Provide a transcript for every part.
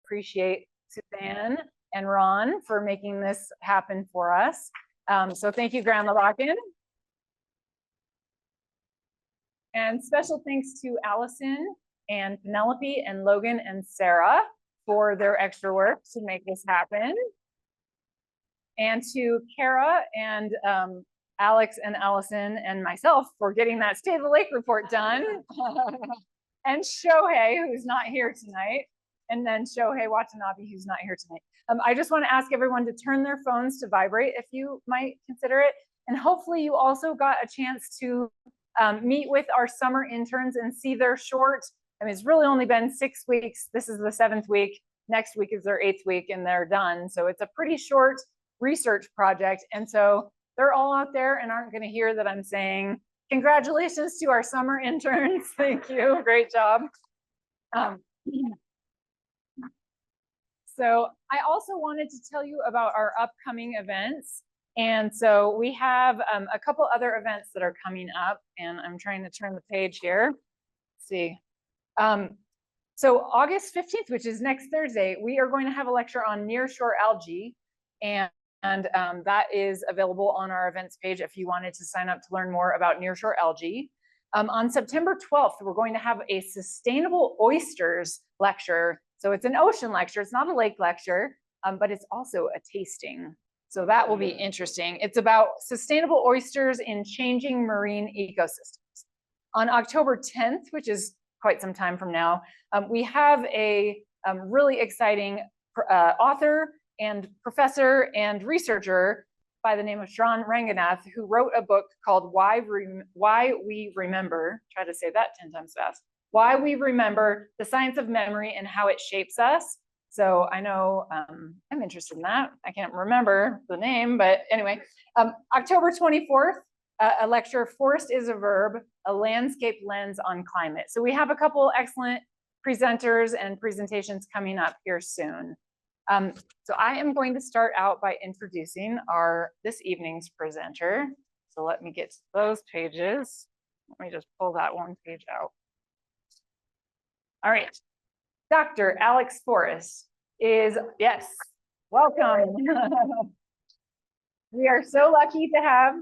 appreciate Suzanne and Ron for making this happen for us. So thank you, Granlibakken. And special thanks to Allison and Penelope and Logan and Sarah for their extra work to make this happen. And to Kara and Alex and Allison and myself for getting that State of the Lake report done. And Shohei, who's not here tonight. And then Shohei Watanabe, who's not here tonight. I just want to ask everyone to turn their phones to vibrate if you might consider it. And hopefully you also got a chance to meet with our summer interns and see their short. I mean, it's really only been 6 weeks. This is the 7th week. Next week is their 8th week and they're done. So it's a pretty short research project. And so they're all out there and aren't going to hear that I'm saying, congratulations to our summer interns. Thank you. Great job. So I also wanted to tell you about our upcoming events. And so we have a couple other events that are coming up, and I'm trying to turn the page here. Let's see. So August 15th, which is next Thursday, we are going to have a lecture on nearshore algae, and that is available on our events page if you wanted to sign up to learn more about nearshore algae. On September 12th, we're going to have a sustainable oysters lecture. So it's an ocean lecture, it's not a lake lecture, but it's also a tasting. So that will be interesting. It's about sustainable oysters in changing marine ecosystems. On October 10th, which is quite some time from now, we have a really exciting author and professor and researcher by the name of Shran Ranganath, who wrote a book called Why We Remember, try to say that 10 times fast, Why We Remember, the Science of Memory and How It Shapes Us. So I know I'm interested in that. I can't remember the name, but anyway, October 24th, a lecture, Forest is a Verb, a Landscape Lens on Climate. So we have a couple excellent presenters and presentations coming up here soon. So I am going to start out by introducing this evening's presenter. So let me get to those pages. Let me just pull that one page out. All right. Dr. Alex Forrest is, yes, welcome. We are so lucky to have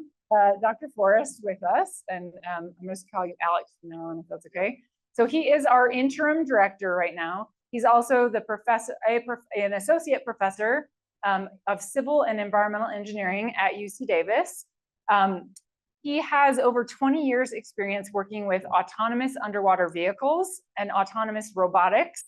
Dr. Forrest with us, and I'm going to call you Alex from now on, if that's okay. So he is our interim director right now. He's also the an associate professor of civil and environmental engineering at UC Davis. He has over 20 years experience working with autonomous underwater vehicles and autonomous robotics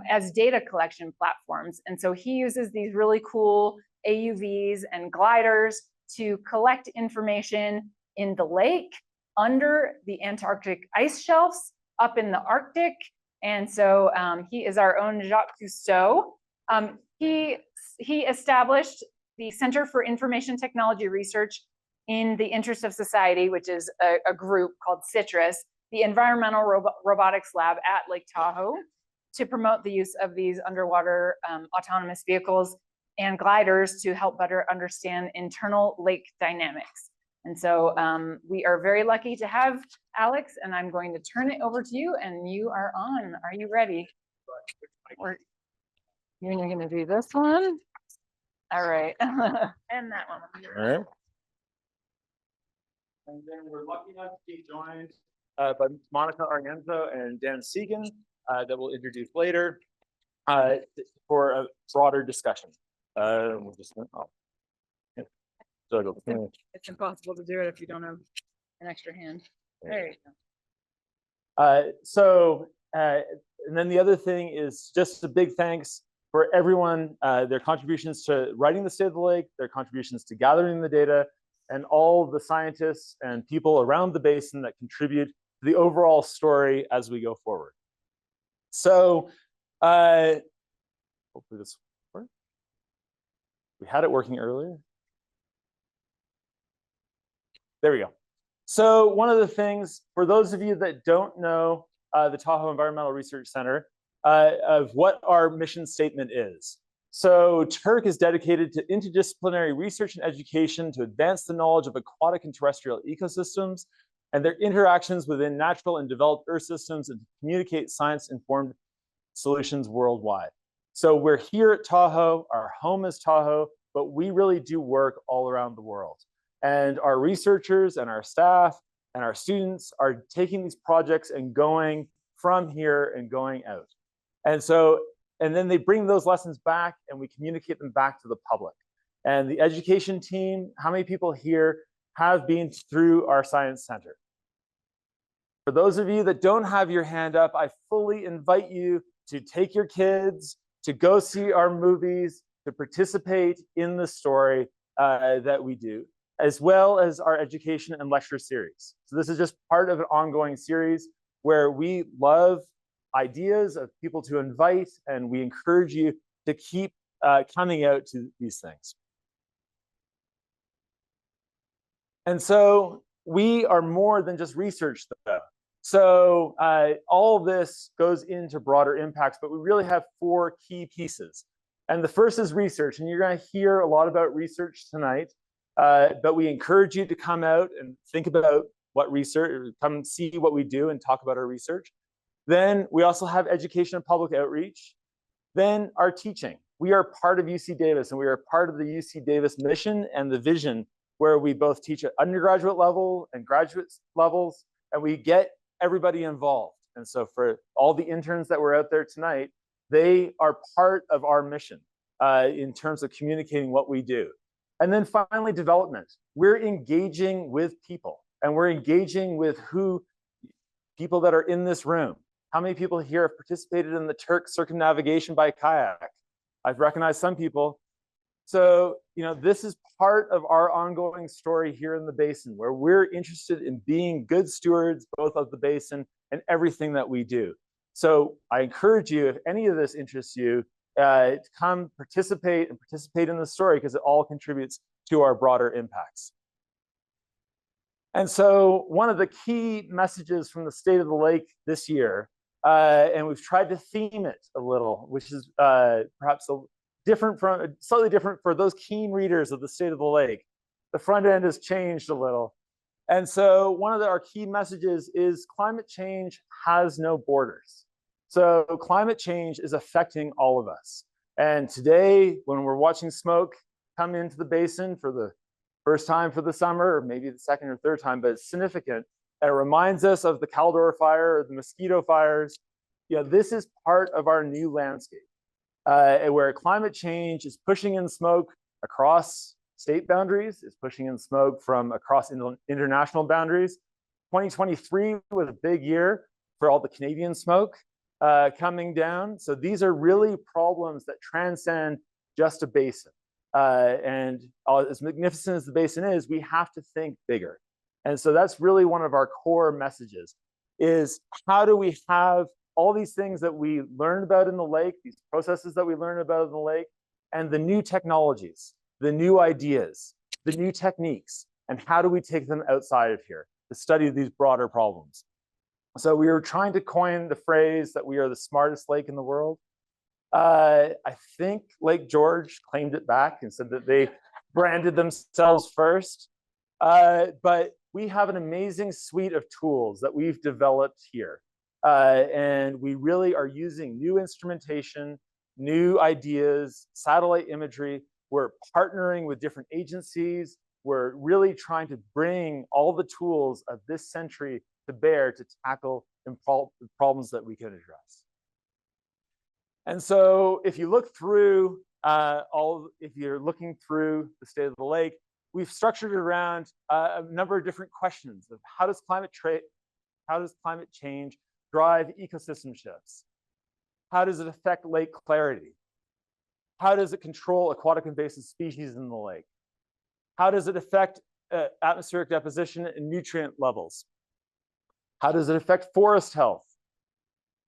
as data collection platforms. And so he uses these really cool AUVs and gliders to collect information in the lake, under the Antarctic ice shelves, up in the Arctic. And so he is our own Jacques Cousteau. He established the Center for Information Technology Research in the Interest of Society, which is a group called CITRUS, the Environmental Robotics Lab at Lake Tahoe, to promote the use of these underwater autonomous vehicles and gliders to help better understand internal lake dynamics. And so we are very lucky to have Alex, and I'm going to turn it over to you, and you are on. Are you ready? You're going to do this one? All right. And that one. All right. And then we're lucky enough to be joined by Monica Arienzo and Dan Segan that we'll introduce later for a broader discussion. We'll just, yeah. It's impossible to do it if you don't have an extra hand. There you go. And then the other thing is just a big thanks for everyone, their contributions to writing the State of the Lake, their contributions to gathering the data, and all the scientists and people around the basin that contribute to the overall story as we go forward. So hopefully this works. We had it working earlier. There we go. So one of the things, for those of you that don't know the Tahoe Environmental Research Center, of what our mission statement is. So TERC is dedicated to interdisciplinary research and education to advance the knowledge of aquatic and terrestrial ecosystems and their interactions within natural and developed Earth systems, and to communicate science-informed solutions worldwide. So we're here at Tahoe, our home is Tahoe, but we really do work all around the world. And our researchers and our staff and our students are taking these projects and going from here and going out. And then they bring those lessons back and we communicate them back to the public. And the education team, how many people here have been through our science center? For those of you that don't have your hand up, I fully invite you to take your kids, to go see our movies, to participate in the story that we do, as well as our education and lecture series. So this is just part of an ongoing series where we love ideas of people to invite, and we encourage you to keep coming out to these things. And so we are more than just research, though. So all of this goes into broader impacts, but we really have 4 key pieces. And the first is research, and you're going to hear a lot about research tonight, but we encourage you to come out and think about what research, come see what we do and talk about our research. Then we also have education and public outreach. Then our teaching. We are part of UC Davis, and we are part of the UC Davis mission and the vision, where we both teach at undergraduate level and graduate levels, and we get everybody involved. And so for all the interns that were out there tonight, they are part of our mission in terms of communicating what we do. And then finally, development. We're engaging with people, and we're engaging with people that are in this room. How many people here have participated in the TERC circumnavigation by kayak? I've recognized some people. So, this is part of our ongoing story here in the basin, where we're interested in being good stewards, both of the basin and everything that we do. So I encourage you, if any of this interests you, to come participate in the story, because it all contributes to our broader impacts. And so one of the key messages from the State of the Lake this year, and we've tried to theme it a little, which is perhaps slightly different for those keen readers of the State of the Lake. The front end has changed a little. And so one of our key messages is climate change has no borders. So climate change is affecting all of us. And today, when we're watching smoke come into the basin for the first time for the summer, or maybe the second or third time, but it's significant. And it reminds us of the Caldor fire, or the mosquito fires. This is part of our new landscape, where climate change is pushing in smoke across state boundaries, is pushing in smoke from across international boundaries. 2023 was a big year for all the Canadian smoke coming down. So these are really problems that transcend just a basin. And as magnificent as the basin is, we have to think bigger. And so that's really one of our core messages, is how do we have all these things that we learned about in the lake, these processes that we learned about in the lake, and the new technologies, the new ideas, the new techniques, and how do we take them outside of here to study these broader problems? So we were trying to coin the phrase that we are the smartest lake in the world. I think Lake George claimed it back and said that they branded themselves first. But we have an amazing suite of tools that we've developed here. And we really are using new instrumentation, new ideas, satellite imagery. We're partnering with different agencies. We're really trying to bring all the tools of this century to bear to tackle problems that we can address. And so if you look through if you're looking through the State of the Lake, we've structured it around a number of different questions of how does climate change drive ecosystem shifts? How does it affect lake clarity? How does it control aquatic invasive species in the lake? How does it affect atmospheric deposition and nutrient levels? How does it affect forest health?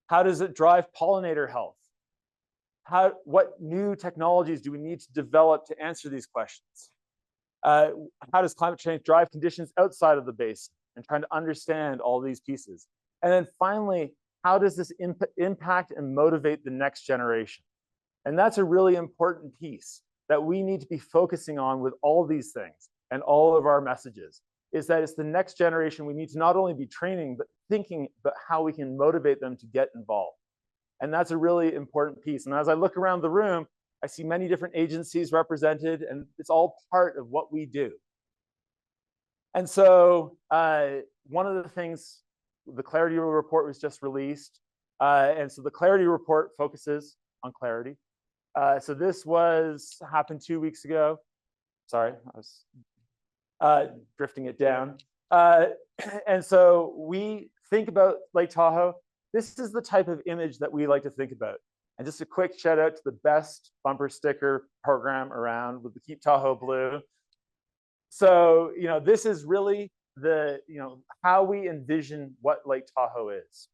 How does it drive pollinator health? What new technologies do we need to develop to answer these questions? How does climate change drive conditions outside of the basin, and trying to understand all these pieces? And then finally, how does this impact and motivate the next generation? And that's a really important piece that we need to be focusing on with all of these things and all of our messages, is that it's the next generation we need to not only be training, but thinking about how we can motivate them to get involved. And that's a really important piece. And as I look around the room, I see many different agencies represented, and it's all part of what we do. And so one of the things, the Clarity report was just released. And so the Clarity report focuses on clarity. So this happened 2 weeks ago. Sorry, I was drifting it down. And so we think about Lake Tahoe. This is the type of image that we like to think about. And just a quick shout out to the best bumper sticker program around with the Keep Tahoe Blue. So, this is really how we envision what Lake Tahoe is.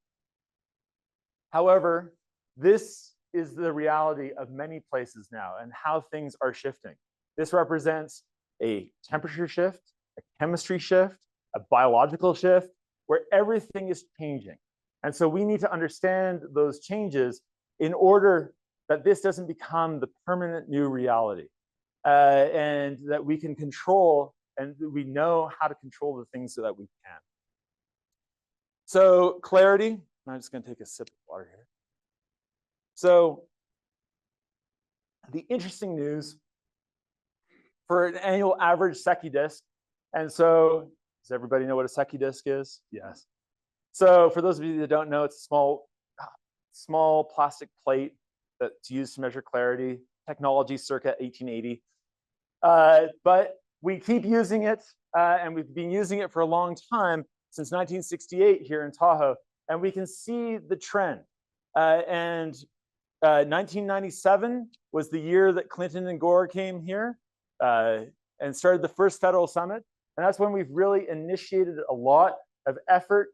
However, this is the reality of many places now and how things are shifting. This represents a temperature shift, a chemistry shift, a biological shift, where everything is changing. And so we need to understand those changes in order that this doesn't become the permanent new reality. And that we can control, and we know how to control the things so that we can. So clarity, I'm just going to take a sip of water here. So the interesting news for an annual average Secchi disk, and so does everybody know what a Secchi disk is? Yes. So for those of you that don't know, it's a small plastic plate that's used to measure clarity, technology circa 1880. But we keep using it, and we've been using it for a long time, since 1968 here in Tahoe, and we can see the trend. 1997 was the year that Clinton and Gore came here and started the first federal summit, and that's when we've really initiated a lot of effort,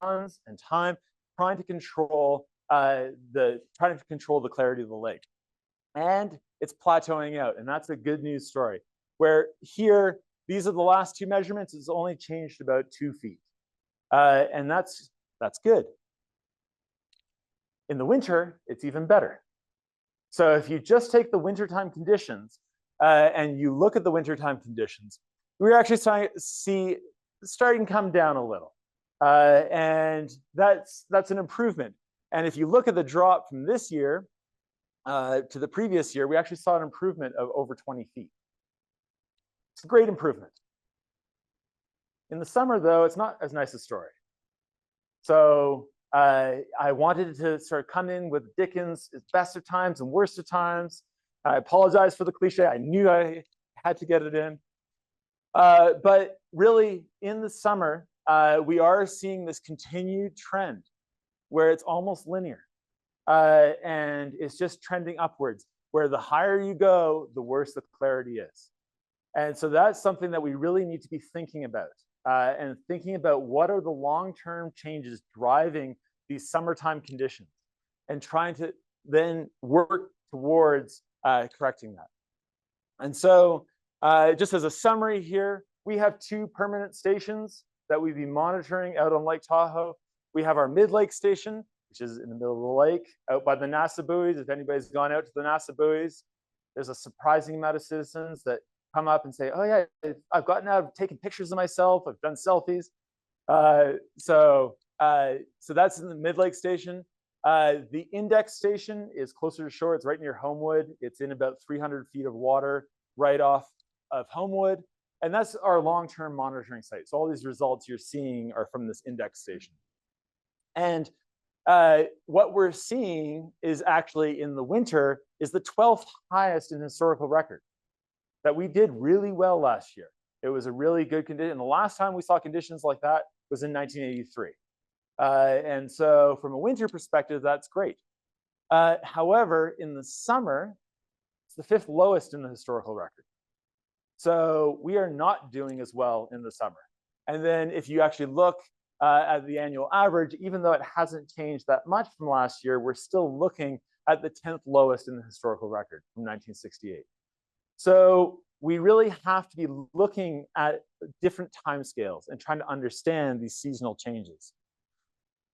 funds, and time trying to control the clarity of the lake. And it's plateauing out, and that's a good news story. Where here, these are the last two measurements, it's only changed about 2 feet. And that's good. In the winter, it's even better. So if you just take the wintertime conditions and you look at the wintertime conditions, we're actually starting to see starting to come down a little. And that's an improvement. And if you look at the drop from this year to the previous year, we actually saw an improvement of over 20 feet. It's a great improvement. In the summer, though, it's not as nice a story. So I wanted to sort of come in with Dickens' best of times and worst of times. I apologize for the cliche. I knew I had to get it in. But really, in the summer, we are seeing this continued trend where it's almost linear. And it's just trending upwards, where the higher you go, the worse the clarity is. And so that's something that we really need to be thinking about, and thinking about what are the long-term changes driving these summertime conditions, and trying to then work towards correcting that. And so just as a summary here, we have 2 permanent stations that we've been monitoring out on Lake Tahoe. We have our mid-lake station, which is in the middle of the lake, out by the NASA buoys. If anybody's gone out to the NASA buoys, there's a surprising amount of citizens that come up and say, oh yeah, I've gotten out, I've taken pictures of myself, I've done selfies. So that's in the mid-lake station. The index station is closer to shore. It's right near Homewood. It's in about 300 feet of water right off of Homewood. And that's our long-term monitoring site. So all these results you're seeing are from this index station. And what we're seeing is actually in the winter is the 12th highest in historical record. That we did really well last year. It was a really good condition. The last time we saw conditions like that was in 1983. And so from a winter perspective, that's great. However, in the summer, it's the 5th lowest in the historical record. So we are not doing as well in the summer. And then if you actually look at the annual average, even though it hasn't changed that much from last year, we're still looking at the 10th lowest in the historical record from 1968. So we really have to be looking at different timescales and trying to understand these seasonal changes.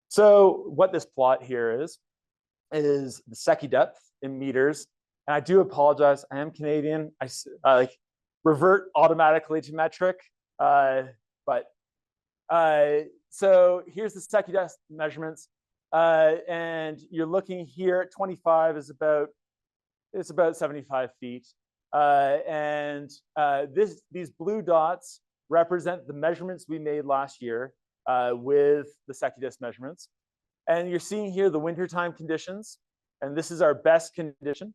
So what this plot here is the Secchi depth in meters. And I do apologize, I am Canadian. I revert automatically to metric. So here's the Secchi depth measurements. And you're looking here at 25 is it's about 75 feet. These blue dots represent the measurements we made last year with the SecuDis measurements. And you're seeing here the wintertime conditions, and this is our best condition.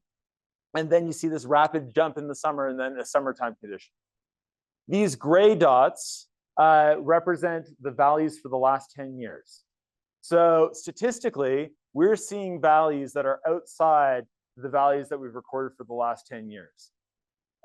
And then you see this rapid jump in the summer and then a summertime condition. These gray dots represent the values for the last 10 years. So statistically, we're seeing values that are outside the values that we've recorded for the last 10 years.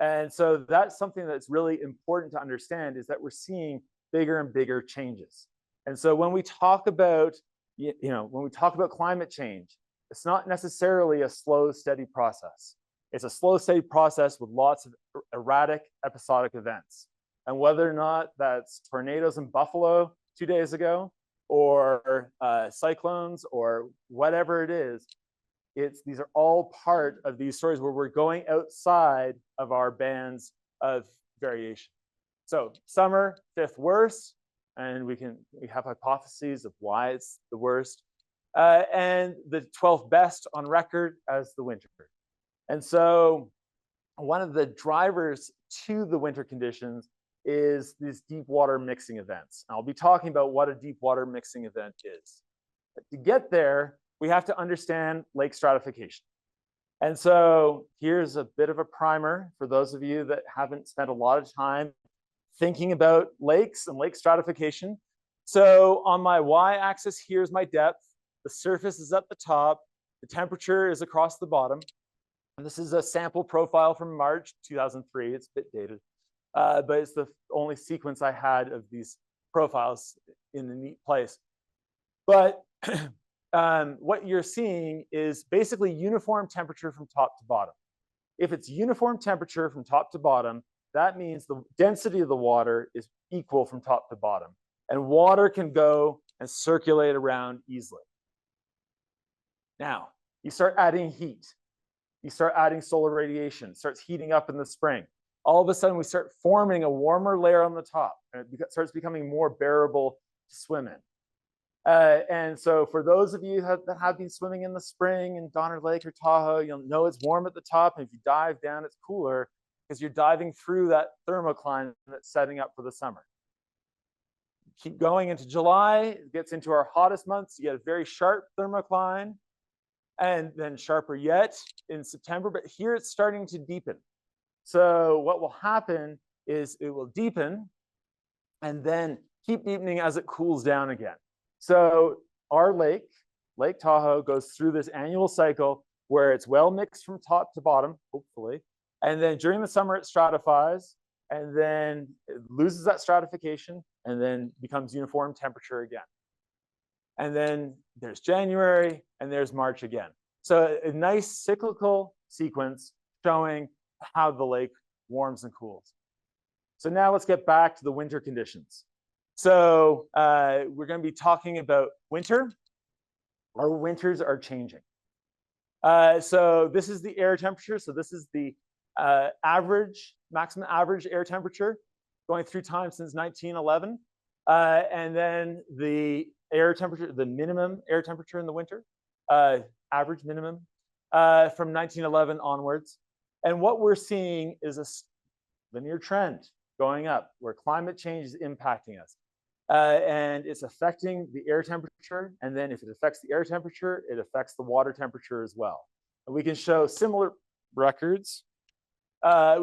And so that's something that's really important to understand, is that we're seeing bigger and bigger changes. And so when we talk about, when we talk about climate change, it's not necessarily a slow, steady process. It's a slow, steady process with lots of erratic, episodic events. And whether or not that's tornadoes in Buffalo 2 days ago, or cyclones, or whatever it is, these are all part of these stories where we're going outside of our bands of variation. So summer, 5th worst, and we have hypotheses of why it's the worst, and the 12th best on record as the winter. And so one of the drivers to the winter conditions is these deep water mixing events. I'll be talking about what a deep water mixing event is. But to get there, we have to understand lake stratification. And so here's a bit of a primer for those of you that haven't spent a lot of time thinking about lakes and lake stratification. So on my y-axis, here's my depth. The surface is at the top. The temperature is across the bottom. And this is a sample profile from March 2003. It's a bit dated, but it's the only sequence I had of these profiles in a neat place. But what you're seeing is basically uniform temperature from top to bottom. If it's uniform temperature from top to bottom, that means the density of the water is equal from top to bottom. And water can go and circulate around easily. Now, you start adding heat. You start adding solar radiation. It starts heating up in the spring. All of a sudden, we start forming a warmer layer on the top, and it starts becoming more bearable to swim in. And so for those of you that have been swimming in the spring in Donner Lake or Tahoe, you'll know it's warm at the top, and if you dive down, it's cooler because you're diving through that thermocline that's setting up for the summer. Keep going into July, it gets into our hottest months, you get a very sharp thermocline, and then sharper yet in September, but here it's starting to deepen. So what will happen is it will deepen and then keep deepening as it cools down again. So our lake, Lake Tahoe, goes through this annual cycle where it's well mixed from top to bottom, hopefully. And then during the summer, it stratifies, and then it loses that stratification and then becomes uniform temperature again. And then there's January and there's March again. So a nice cyclical sequence showing how the lake warms and cools. So now let's get back to the winter conditions. So we're going to be talking about winter. Our winters are changing. So this is the air temperature. So this is the maximum average air temperature going through time since 1911. And then the air temperature, the minimum air temperature in the winter, average minimum from 1911 onwards. And what we're seeing is a linear trend going up where climate change is impacting us. And it's affecting the air temperature. And then if it affects the air temperature, it affects the water temperature as well. And we can show similar records. But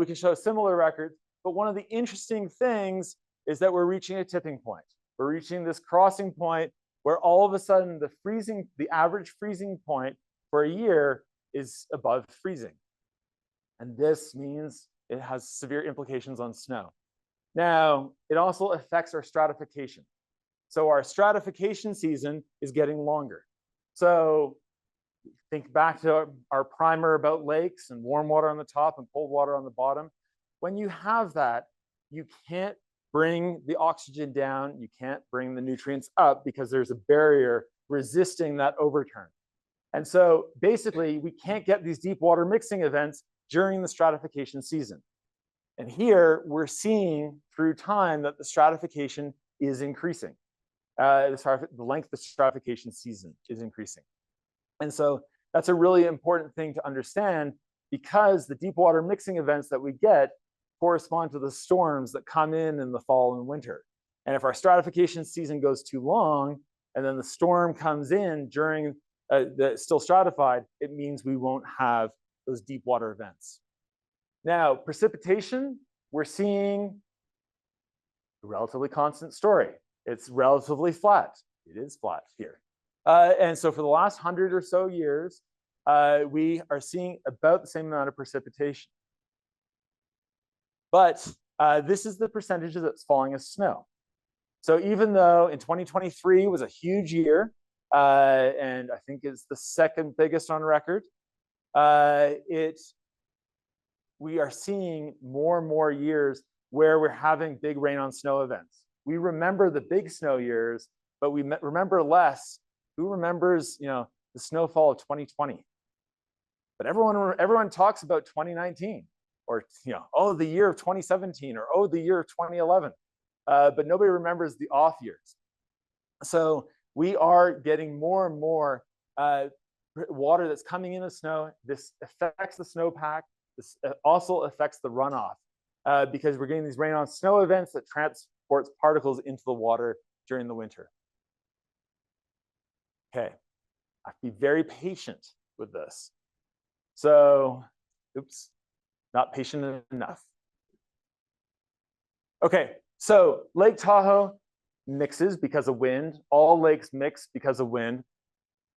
one of the interesting things is that we're reaching a tipping point. We're reaching this crossing point where all of a sudden the average freezing point for a year is above freezing. And this means it has severe implications on snow. Now, it also affects our stratification. So our stratification season is getting longer. So think back to our primer about lakes and warm water on the top and cold water on the bottom. When you have that, you can't bring the oxygen down, you can't bring the nutrients up because there's a barrier resisting that overturn. And so basically, we can't get these deep water mixing events during the stratification season. And here we're seeing through time that the stratification is increasing. the length of stratification season is increasing. And so that's a really important thing to understand, because the deep water mixing events that we get correspond to the storms that come in the fall and winter. And if our stratification season goes too long, and then the storm comes in during still stratified, it means we won't have those deep water events. Now, precipitation, we're seeing a relatively constant story. It's relatively flat. It is flat here. And so for the last 100 or so years, we are seeing about the same amount of precipitation. But this is the percentage that's falling as snow. So even though in 2023 was a huge year, and I think it's the second biggest on record, we are seeing more and more years where we're having big rain on snow events. We remember the big snow years, but we remember less. Who remembers, the snowfall of 2020? But everyone talks about 2019, or oh, the year of 2017, or oh, the year of 2011. But nobody remembers the off years. So we are getting more and more water that's coming in the snow. This affects the snowpack. This also affects the runoff, because we're getting these rain on snow events that transports particles into the water during the winter. Okay, I have to be very patient with this. So, oops, not patient enough. Okay, so Lake Tahoe mixes because of wind. All lakes mix because of wind.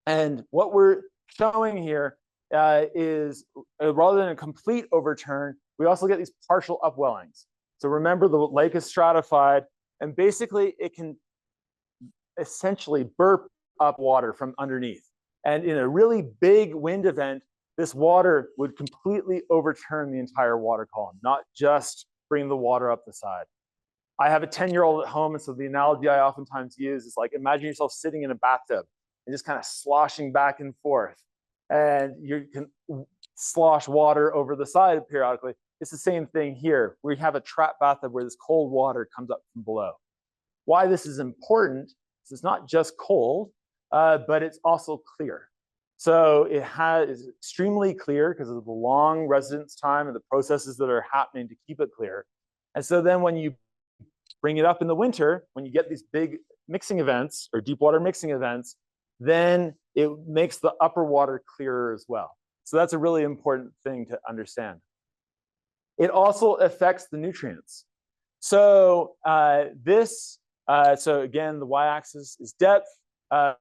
And what we're showing here is rather than a complete overturn, we also get these partial upwellings. So remember, the lake is stratified, and basically it can essentially burp up water from underneath. And in a really big wind event, this water would completely overturn the entire water column, not just bring the water up the side. I have a 10-year-old at home, and so the analogy I oftentimes use is like, imagine yourself sitting in a bathtub and just kind of sloshing back and forth. And you can slosh water over the side periodically. It's the same thing here. We have a trap bathtub where this cold water comes up from below. Why this is important is it's not just cold, but it's also clear. So it is extremely clear because of the long residence time and the processes that are happening to keep it clear. And so then when you bring it up in the winter, when you get these big mixing events or deep water mixing events, then it makes the upper water clearer as well. So that's a really important thing to understand. It also affects the nutrients. So so again, the y-axis is depth. The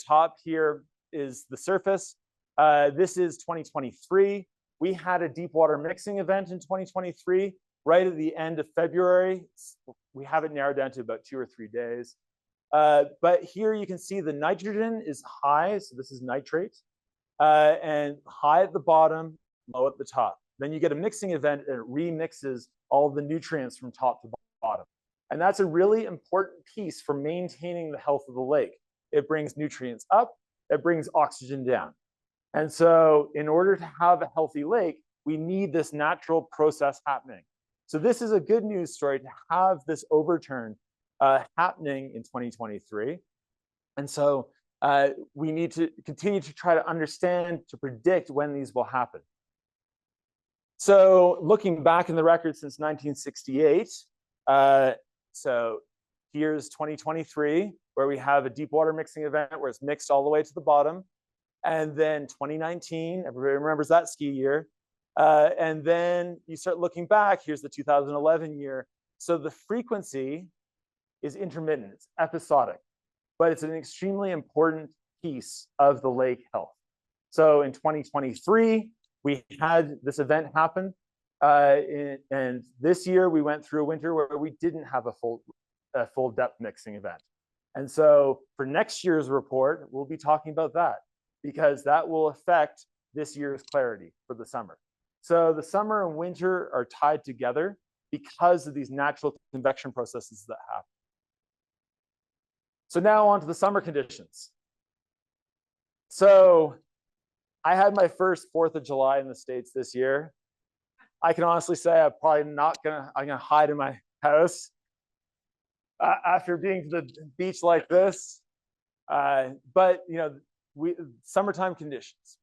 top here is the surface. This is 2023. We had a deep water mixing event in 2023, right at the end of February. We have it narrowed down to about 2 or 3 days. But here you can see the nitrogen is high, so this is nitrate, and high at the bottom, low at the top. Then you get a mixing event and it remixes all the nutrients from top to bottom. And that's a really important piece for maintaining the health of the lake. It brings nutrients up, it brings oxygen down. And so in order to have a healthy lake, we need this natural process happening. So this is a good news story to have this overturn happening in 2023. And so we need to continue to try to understand, to predict when these will happen. So looking back in the record since 1968, so here's 2023, where we have a deep water mixing event where it's mixed all the way to the bottom. And then 2019, everybody remembers that ski year. And then you start looking back, here's the 2011 year. So the frequency is intermittent, it's episodic, but it's an extremely important piece of the lake health. So in 2023, we had this event happen. And this year we went through a winter where we didn't have a full depth mixing event. And so for next year's report, we'll be talking about that, because that will affect this year's clarity for the summer. So the summer and winter are tied together because of these natural convection processes that happen. So now on to the summer conditions. So I had my first 4th of July in the States this year. I can honestly say I'm probably not I'm gonna hide in my house. after being to the beach like this. But summertime conditions.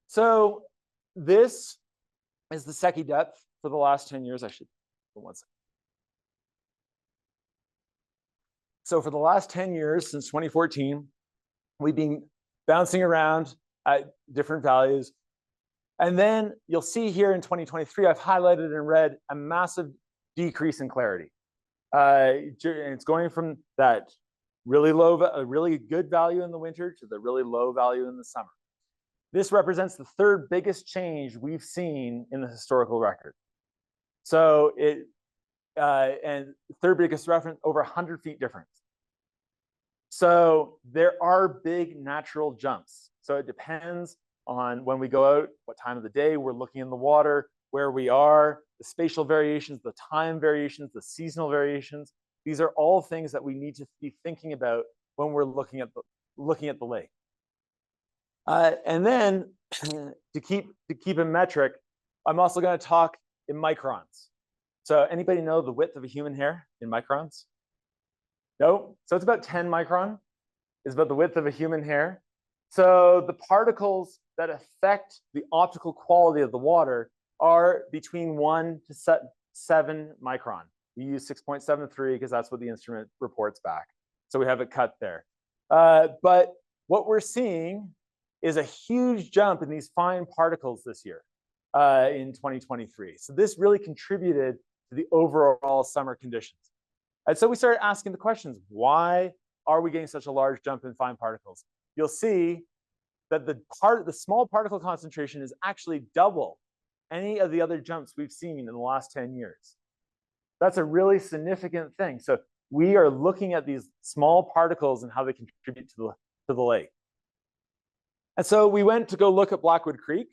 So this is the Secchi depth for the last 10 years. I should, for 1 second. So for the last 10 years, since 2014, we've been bouncing around at different values. And then you'll see here in 2023, I've highlighted in red a massive decrease in clarity. It's going from that really low, a really good value in the winter to the really low value in the summer. This represents the third biggest change we've seen in the historical record. So and third biggest reference, over 100 feet difference. So there are big natural jumps. So it depends on when we go out, what time of the day we're looking in the water, where we are, the spatial variations, the time variations, the seasonal variations. These are all things that we need to be thinking about when we're looking at the lake. And then to keep a metric, I'm also going to talk in microns. So anybody know the width of a human hair in microns? No? So it's about 10 micron is about the width of a human hair. So the particles that affect the optical quality of the water are between 1 to 7 micron. We use 6.73 because that's what the instrument reports back. So we have it cut there. But what we're seeing is a huge jump in these fine particles this year in 2023. So this really contributed to the overall summer conditions. And so we started asking the questions, why are we getting such a large jump in fine particles? You'll see that the small particle concentration is actually double any of the other jumps we've seen in the last 10 years. That's a really significant thing. So we are looking at these small particles and how they contribute to the lake. And so we went to go look at Blackwood Creek.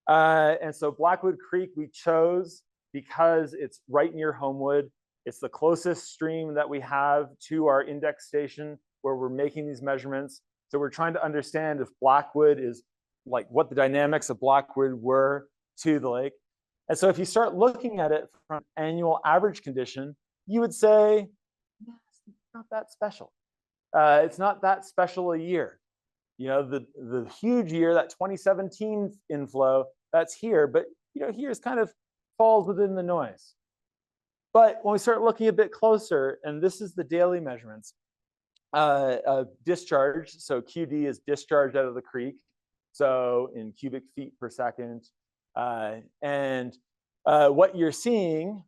And so Blackwood Creek we chose because it's right near Homewood. It's the closest stream that we have to our index station where we're making these measurements. So we're trying to understand if Blackwood is like what the dynamics of Blackwood were to the lake. And so if you start looking at it from annual average condition, you would say, yeah, it's not that special. It's not that special a year. The huge year, that 2017 inflow, that's here, but here's kind of falls within the noise. But when we start looking a bit closer, and this is the daily measurements, discharge, so QD is discharged out of the creek, so in cubic feet per second. And what you're seeing,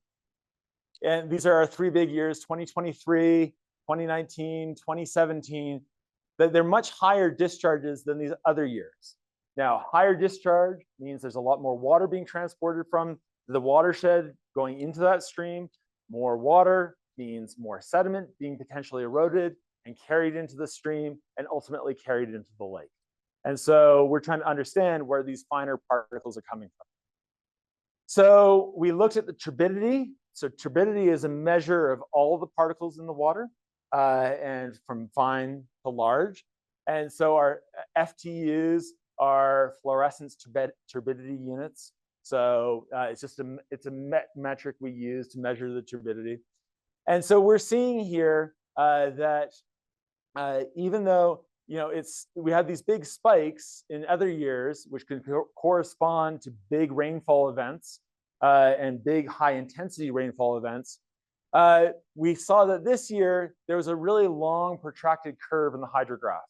and these are our 3 big years, 2023, 2019, 2017, that they're much higher discharges than these other years. Now, higher discharge means there's a lot more water being transported from the watershed going into that stream. More water means more sediment being potentially eroded and carried into the stream and ultimately carried into the lake. And so we're trying to understand where these finer particles are coming from. So we looked at the turbidity. So turbidity is a measure of all the particles in the water and from fine to large. And so our FTUs are fluorescence turbidity units. So it's a metric we use to measure the turbidity. And so we're seeing here that even though we had these big spikes in other years, which can correspond to big rainfall events and big high intensity rainfall events, we saw that this year there was a really long protracted curve in the hydrograph.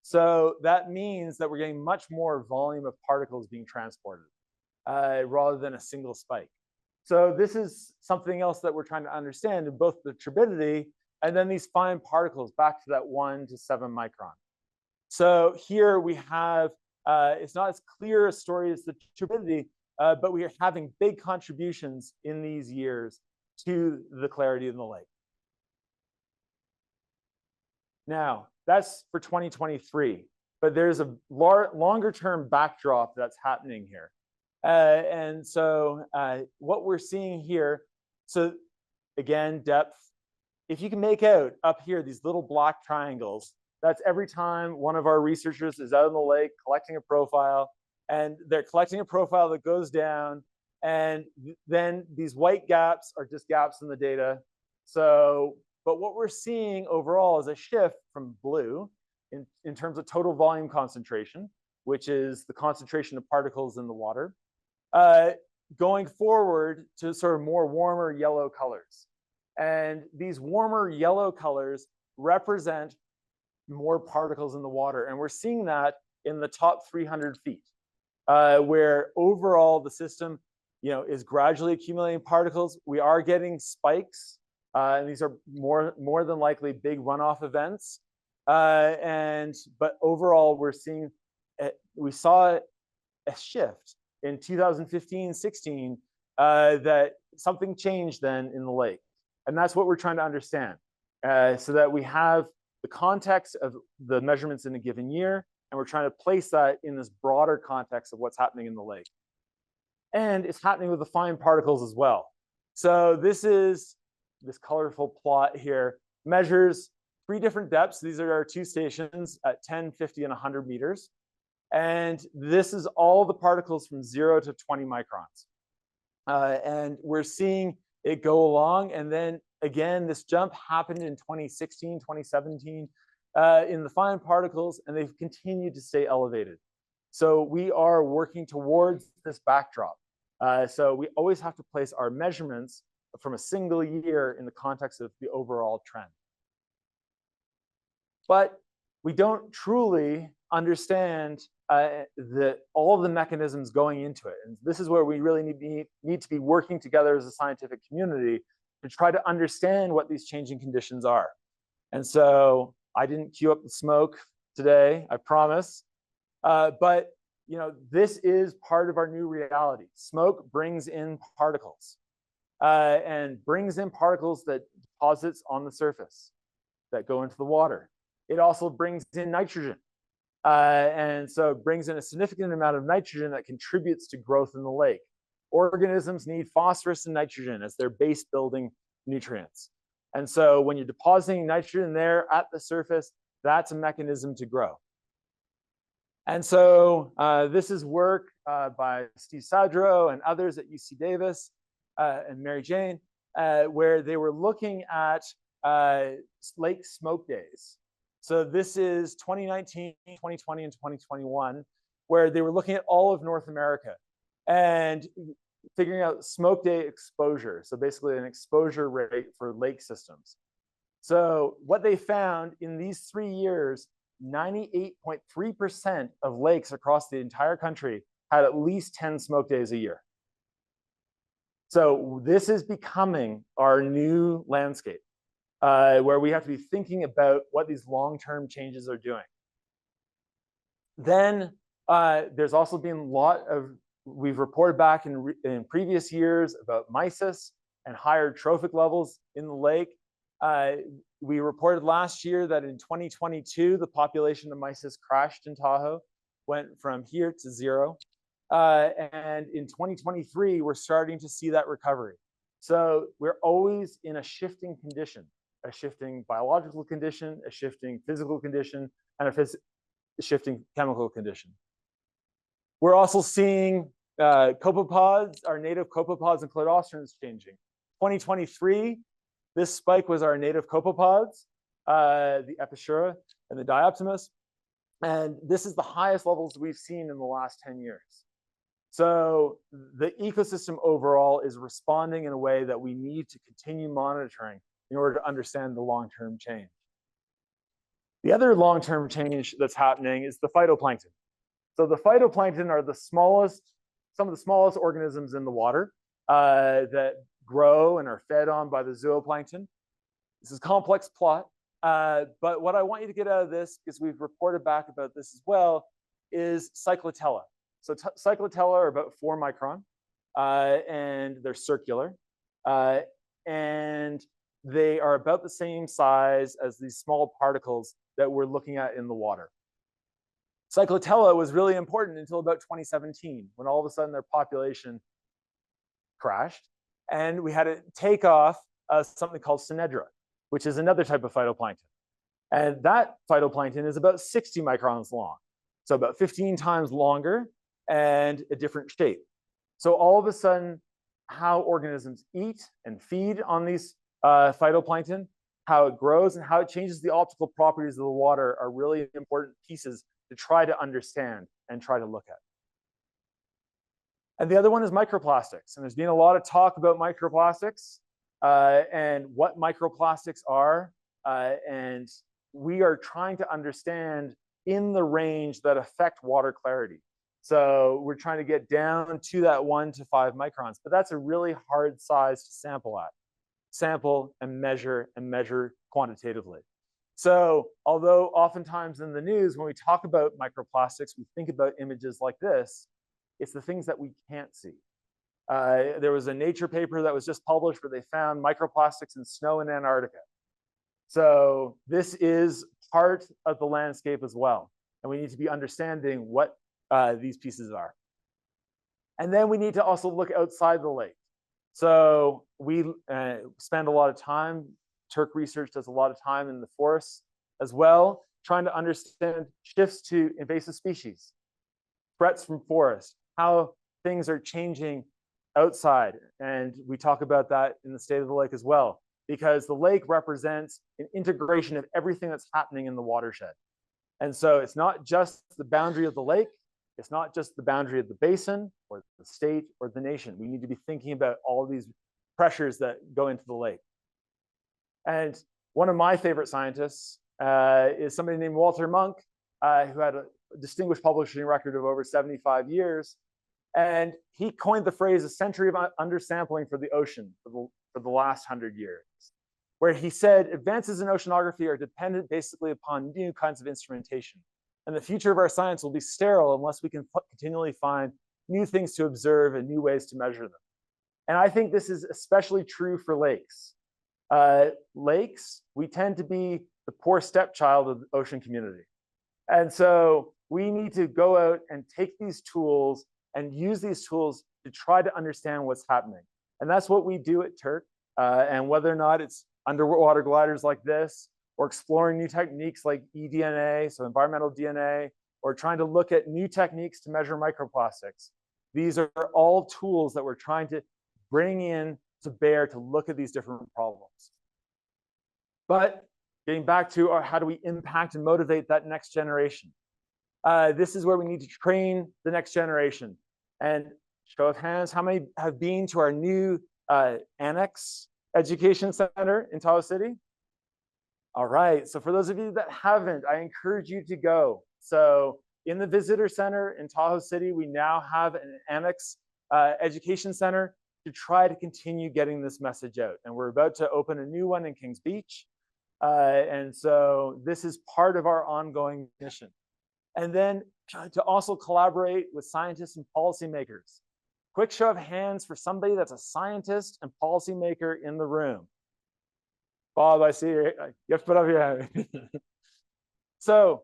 So that means that we're getting much more volume of particles being transported rather than a single spike. So this is something else that we're trying to understand in both the turbidity and then these fine particles back to that 1 to 7 micron. So here we have, it's not as clear a story as the turbidity, but we are having big contributions in these years to the clarity in the lake. Now, that's for 2023, but there's a longer term backdrop that's happening here. And so what we're seeing here, so again, depth, if you can make out up here, these little black triangles, that's every time one of our researchers is out in the lake collecting a profile, and they're collecting a profile that goes down, and then these white gaps are just gaps in the data, But what we're seeing overall is a shift from blue in terms of total volume concentration, which is the concentration of particles in the water, going forward to sort of more warmer yellow colors. And these warmer yellow colors represent more particles in the water. And we're seeing that in the top 300 feet, where overall the system, is gradually accumulating particles. We are getting spikes, and these are more than likely big runoff events. But overall, we saw a shift in 2015-16 that something changed then in the lake, and that's what we're trying to understand, so that we have the context of the measurements in a given year, and we're trying to place that in this broader context of what's happening in the lake. And it's happening with the fine particles as well. So this colorful plot here measures 3 different depths. These are our 2 stations at 10, 50, and 100 meters. And this is all the particles from 0 to 20 microns. And we're seeing it go along. And then again, this jump happened in 2016, 2017 in the fine particles, and they've continued to stay elevated. So we are working towards this backdrop. So we always have to place our measurements from a single year in the context of the overall trend. But we don't truly understand all of the mechanisms going into it. And this is where we really need to be working together as a scientific community to try to understand what these changing conditions are. And so I didn't cue up the smoke today, I promise. But this is part of our new reality. Smoke brings in particles and brings in particles that deposits on the surface that go into the water. It also brings in nitrogen. And so it brings in a significant amount of nitrogen that contributes to growth in the lake. Organisms need phosphorus and nitrogen as their base building nutrients. And so when you're depositing nitrogen there at the surface, that's a mechanism to grow. And so this is work by Steve Sadro and others at UC Davis and Mary Jane, where they were looking at lake smoke days. So this is 2019, 2020, and 2021, where they were looking at all of North America and figuring out smoke day exposure. So basically an exposure rate for lake systems. So what they found in these 3 years, 98.3% of lakes across the entire country had at least 10 smoke days a year. So this is becoming our new landscape, where we have to be thinking about what these long-term changes are doing. Then there's also been we've reported back in previous years about mysis and higher trophic levels in the lake. We reported last year that in 2022, the population of mysis crashed in Tahoe, went from here to 0. And in 2023, we're starting to see that recovery. So we're always in a shifting condition, a shifting biological condition, a shifting physical condition, and a shifting chemical condition. We're also seeing copepods, our native copepods and cladosterans changing. 2023, this spike was our native copepods, the Epischura and the Dioptimus. And this is the highest levels we've seen in the last 10 years. So the ecosystem overall is responding in a way that we need to continue monitoring in order to understand the long-term change. The other long-term change that's happening is the phytoplankton. So the phytoplankton are some of the smallest organisms in the water that grow and are fed on by the zooplankton. This is a complex plot, but what I want you to get out of this, because we've reported back about this as well, is cyclotella. So cyclotella are about 4 micron, and they're circular, and they are about the same size as these small particles that we're looking at in the water. Cyclotella was really important until about 2017, when all of a sudden their population crashed, and we had to take off something called Synedra, which is another type of phytoplankton. And that phytoplankton is about 60 microns long, so about 15 times longer and a different shape. So all of a sudden, how organisms eat and feed on these phytoplankton, how it grows, and how it changes the optical properties of the water are really important pieces to try to understand and try to look at. And the other one is microplastics. And there's been a lot of talk about microplastics and what microplastics are. And we are trying to understand in the range that affect water clarity. So we're trying to get down to that 1 to 5 microns, but that's a really hard size to sample at. Sample and measure quantitatively. So although oftentimes in the news, when we talk about microplastics, we think about images like this, it's the things that we can't see. There was a Nature paper that was just published where they found microplastics in snow in Antarctica. So this is part of the landscape as well. And we need to be understanding what these pieces are. And then we need to also look outside the lake. So we spend a lot of time, TERC research does a lot of time in the forests as well, trying to understand shifts to invasive species, threats from forest, how things are changing outside. And we talk about that in the state of the lake as well, because the lake represents an integration of everything that's happening in the watershed. And so it's not just the boundary of the lake, it's not just the boundary of the basin or the state or the nation. We need to be thinking about all of these pressures that go into the lake. And one of my favorite scientists is somebody named Walter Munk, who had a distinguished publishing record of over 75 years. And he coined the phrase, a century of undersampling for the ocean for the last 100 years, where he said advances in oceanography are dependent basically upon new kinds of instrumentation. And the future of our science will be sterile unless we can continually find new things to observe and new ways to measure them. And I think this is especially true for lakes. Lakes, we tend to be the poor stepchild of the ocean community. And so we need to go out and take these tools and use these tools to try to understand what's happening. And that's what we do at TERC. And whether or not it's underwater gliders like this, or exploring new techniques like eDNA, so environmental DNA, or trying to look at new techniques to measure microplastics. These are all tools that we're trying to bring in to bear to look at these different problems. But getting back to how do we impact and motivate that next generation? This is where we need to train the next generation. And show of hands, how many have been to our new annex education center in Tahoe City? All right, so for those of you that haven't, I encourage you to go. So in the visitor center in Tahoe City, we now have an annex education center to try to continue getting this message out. And we're about to open a new one in Kings Beach. And so this is part of our ongoing mission. And then to also collaborate with scientists and policymakers. Quick show of hands for somebody that's a scientist and policymaker in the room. Bob, I see you have to put up your hand. So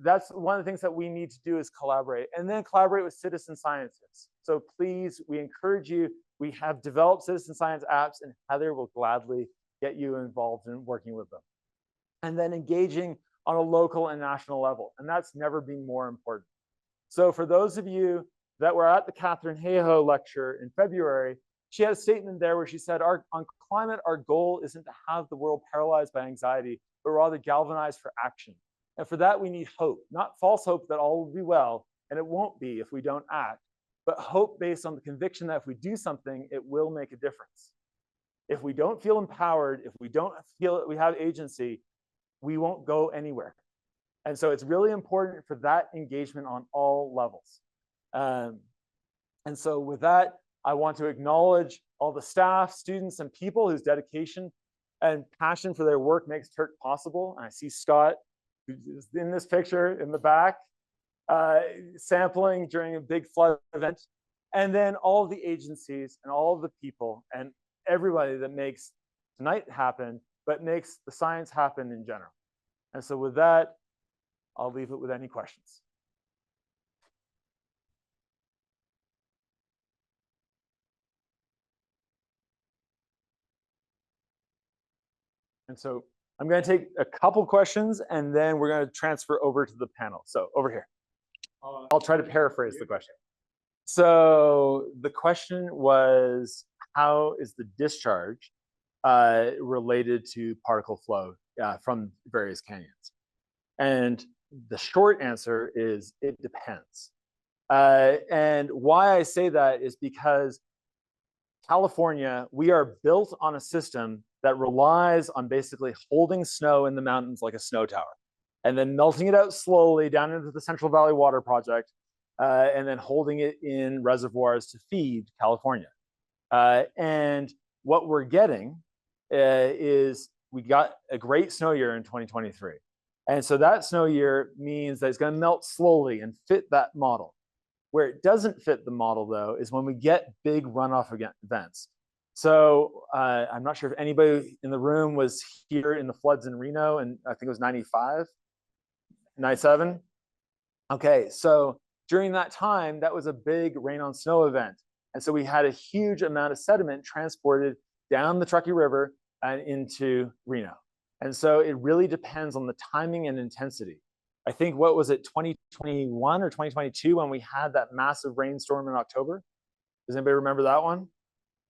that's one of the things that we need to do is collaborate, and then collaborate with citizen scientists. So please, we encourage you. We have developed citizen science apps, and Heather will gladly get you involved in working with them. And then engaging on a local and national level, and that's never been more important. So for those of you that were at the Catherine Hayhoe lecture in February, she had a statement there where she said, on climate, our goal isn't to have the world paralyzed by anxiety, but rather galvanized for action. And for that, we need hope, not false hope that all will be well, and it won't be if we don't act, but hope based on the conviction that if we do something, it will make a difference. If we don't feel empowered, if we don't feel that we have agency, we won't go anywhere. And so it's really important for that engagement on all levels. And so with that, I want to acknowledge all the staff, students, and people whose dedication and passion for their work makes TERC possible. And I see Scott, who's in this picture in the back, sampling during a big flood event. And then all of the agencies and all of the people and everybody that makes tonight happen, but makes the science happen in general. And so with that, I'll leave it with any questions. And so I'm going to take a couple questions, and then we're going to transfer over to the panel. So over here. I'll try to paraphrase the question. So the question was, how is the discharge related to particle flow from various canyons. And the short answer is it depends. And why I say that is because California, we are built on a system that relies on basically holding snow in the mountains like a snow tower, and then melting it out slowly down into the Central Valley Water Project, and then holding it in reservoirs to feed California. And what we're getting is we got a great snow year in 2023. And so that snow year means that it's going to melt slowly and fit that model. Where it doesn't fit the model, though, is when we get big runoff events. So I'm not sure if anybody in the room was here in the floods in Reno, and I think it was 95, 97. Okay, so during that time, that was a big rain on snow event. And so we had a huge amount of sediment transported down the Truckee River and into Reno. And so it really depends on the timing and intensity. I think, what was it, 2021 or 2022 when we had that massive rainstorm in October? Does anybody remember that one?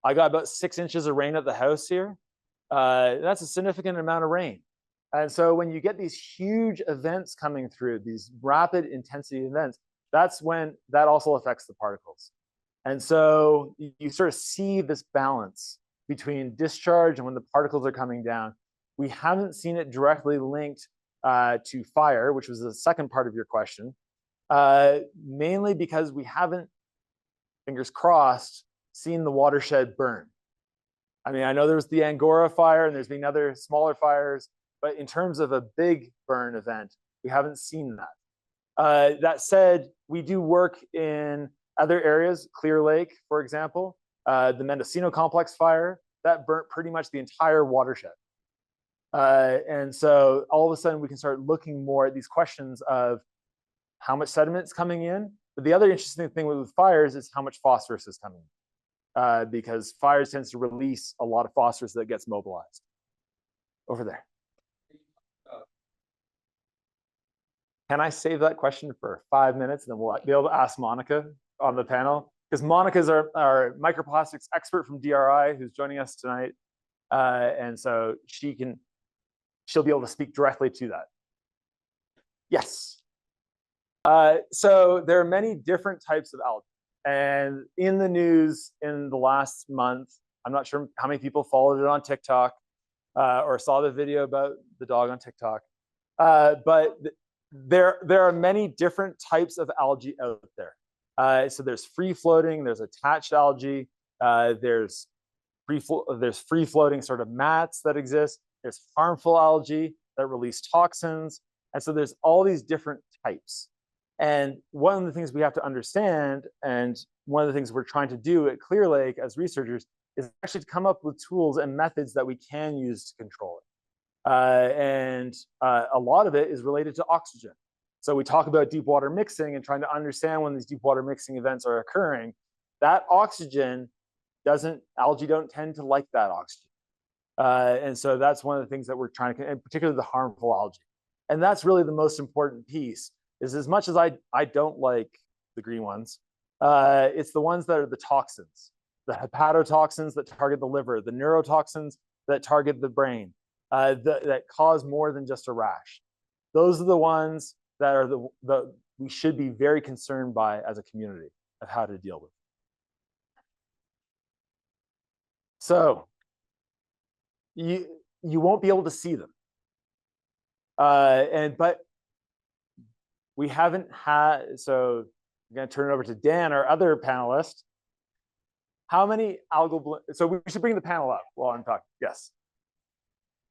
I got about 6 inches of rain at the house here. That's a significant amount of rain. And so when you get these huge events coming through, these rapid intensity events, that's when that also affects the particles. And so you sort of see this balance between discharge and when the particles are coming down. We haven't seen it directly linked to fire, which was the second part of your question, mainly because we haven't, fingers crossed, seen the watershed burn. I mean, I know there's the Angora fire and there's been other smaller fires, but in terms of a big burn event, we haven't seen that. That said, we do work in other areas, Clear Lake, for example, the Mendocino Complex fire, that burnt pretty much the entire watershed. And so all of a sudden we can start looking more at these questions of how much sediment is coming in. But the other interesting thing with fires is how much phosphorus is coming in, because fires tends to release a lot of phosphorus that gets mobilized. Over there. Can I save that question for 5 minutes and then we'll be able to ask Monica on the panel? Because Monica's our microplastics expert from DRI who's joining us tonight. And so she'll be able to speak directly to that. Yes. So there are many different types of algae. And in the news in the last month, I'm not sure how many people followed it on TikTok or saw the video about the dog on TikTok. But there are many different types of algae out there. So there's free floating, there's attached algae, there's free floating sort of mats that exist. There's harmful algae that release toxins. And so there's all these different types. And one of the things we have to understand, and one of the things we're trying to do at Clear Lake as researchers, is actually to come up with tools and methods that we can use to control it. And a lot of it is related to oxygen. So we talk about deep water mixing and trying to understand when these deep water mixing events are occurring. That oxygen algae don't tend to like that oxygen. And so that's one of the things that we're trying to, and particularly the harmful algae. And that's really the most important piece, is as much as I don't like the green ones, it's the ones that are the toxins, the hepatotoxins that target the liver, the neurotoxins that target the brain, that cause more than just a rash. Those are the ones that are we should be very concerned by as a community of how to deal with. So you won't be able to see them. But we haven't had, so I'm going to turn it over to Dan, our other panelist. How many algal, so we should bring the panel up while I'm talking. Yes.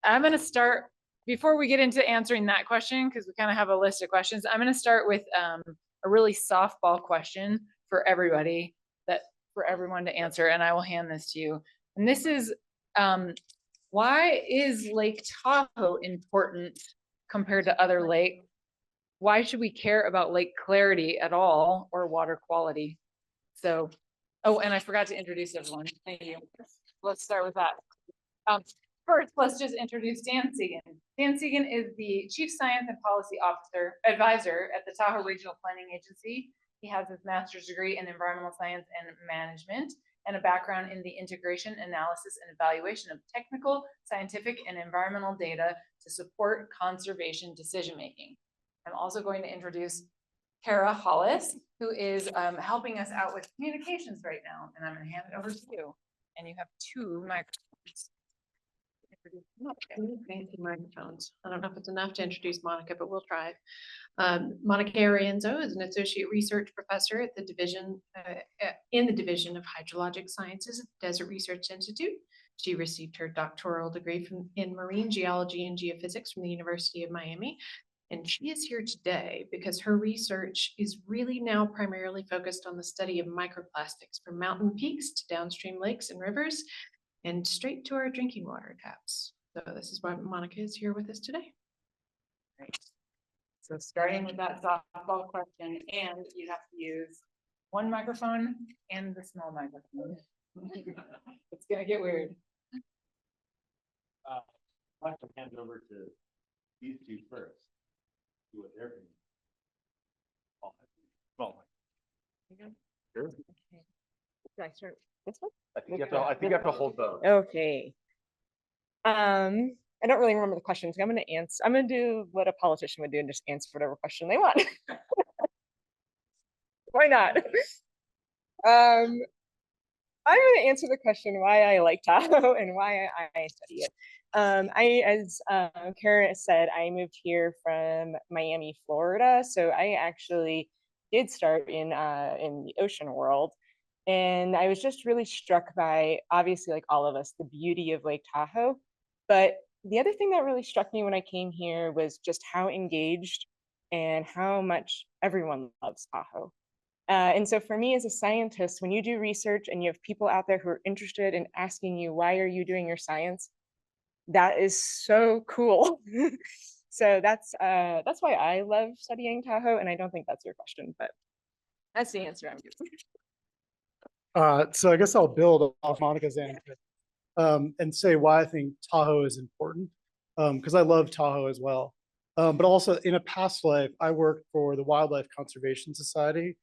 I'm going to start, before we get into answering that question, because we kind of have a list of questions, I'm going to start with a really softball question for everybody, for everyone to answer, and I will hand this to you. And this is, why is Lake Tahoe important compared to other lakes? Why should we care about lake clarity at all, or water quality? So, oh, and I forgot to introduce everyone. Thank you. Let's start with that. First, let's just introduce Dan Segan. Dan Segan is the Chief Science and Policy Advisor at the Tahoe Regional Planning Agency. He has his master's degree in environmental science and management. and a background in the integration, analysis, and evaluation of technical, scientific, and environmental data to support conservation decision-making. I'm also going to introduce Kara Hollis, who is helping us out with communications right now, and I'm going to hand it over to you. And you have 2 microphones. Fancy microphones. I don't know if it's enough to introduce Monica, but we'll try. Monica Arienzo is an associate research professor at the division in the Division of Hydrologic Sciences at the Desert Research Institute. She received her doctoral degree in marine geology and geophysics from the University of Miami. And she is here today because her research is really now primarily focused on the study of microplastics from mountain peaks to downstream lakes and rivers and straight to our drinking water taps. So this is why Monica is here with us today. Great. So starting with that softball question, and you have to use 1 microphone and the small microphone. It's gonna get weird. I'd like to hand over to these 2 first. See what they're doing. Sure. Did I start this one? I think you have to hold those. Okay. I don't really remember the questions. I'm going to answer. I'm going to do what a politician would do and just answer whatever question they want. Why not? I'm going to answer the question why I like Tahoe and why I study it. As Kara said, I moved here from Miami, Florida. So I actually did start in the ocean world. And I was just really struck by, obviously, like all of us, the beauty of Lake Tahoe. But the other thing that really struck me when I came here was just how engaged and how much everyone loves Tahoe. And so for me as a scientist, when you do research and you have people out there who are interested in asking you, why are you doing your science? That is so cool. So that's why I love studying Tahoe. And I don't think that's your question, but that's the answer I'm giving. So I guess I'll build off Monica's answer and say why I think Tahoe is important, because I love Tahoe as well. But also in a past life, I worked for the Wildlife Conservation Society.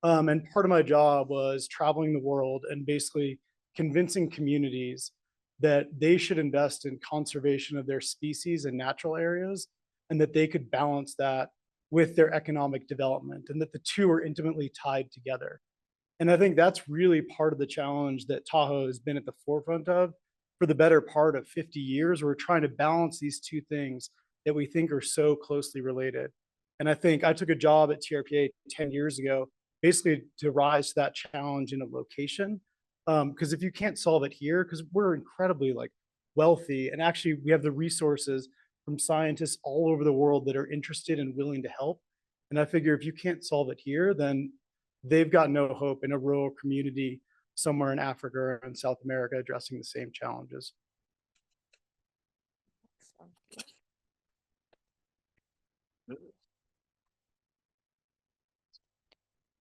And part of my job was traveling the world and basically convincing communities that they should invest in conservation of their species and natural areas, and that they could balance that with their economic development, and that the 2 are intimately tied together. And I think that's really part of the challenge that Tahoe has been at the forefront of for the better part of 50 years. We're trying to balance these 2 things that we think are so closely related. And I think I took a job at TRPA 10 years ago, basically to rise to that challenge in a location. Because if you can't solve it here, because we're incredibly wealthy, and actually we have the resources from scientists all over the world that are interested and willing to help. And I figure if you can't solve it here, then they've got no hope in a rural community somewhere in Africa or in South America addressing the same challenges.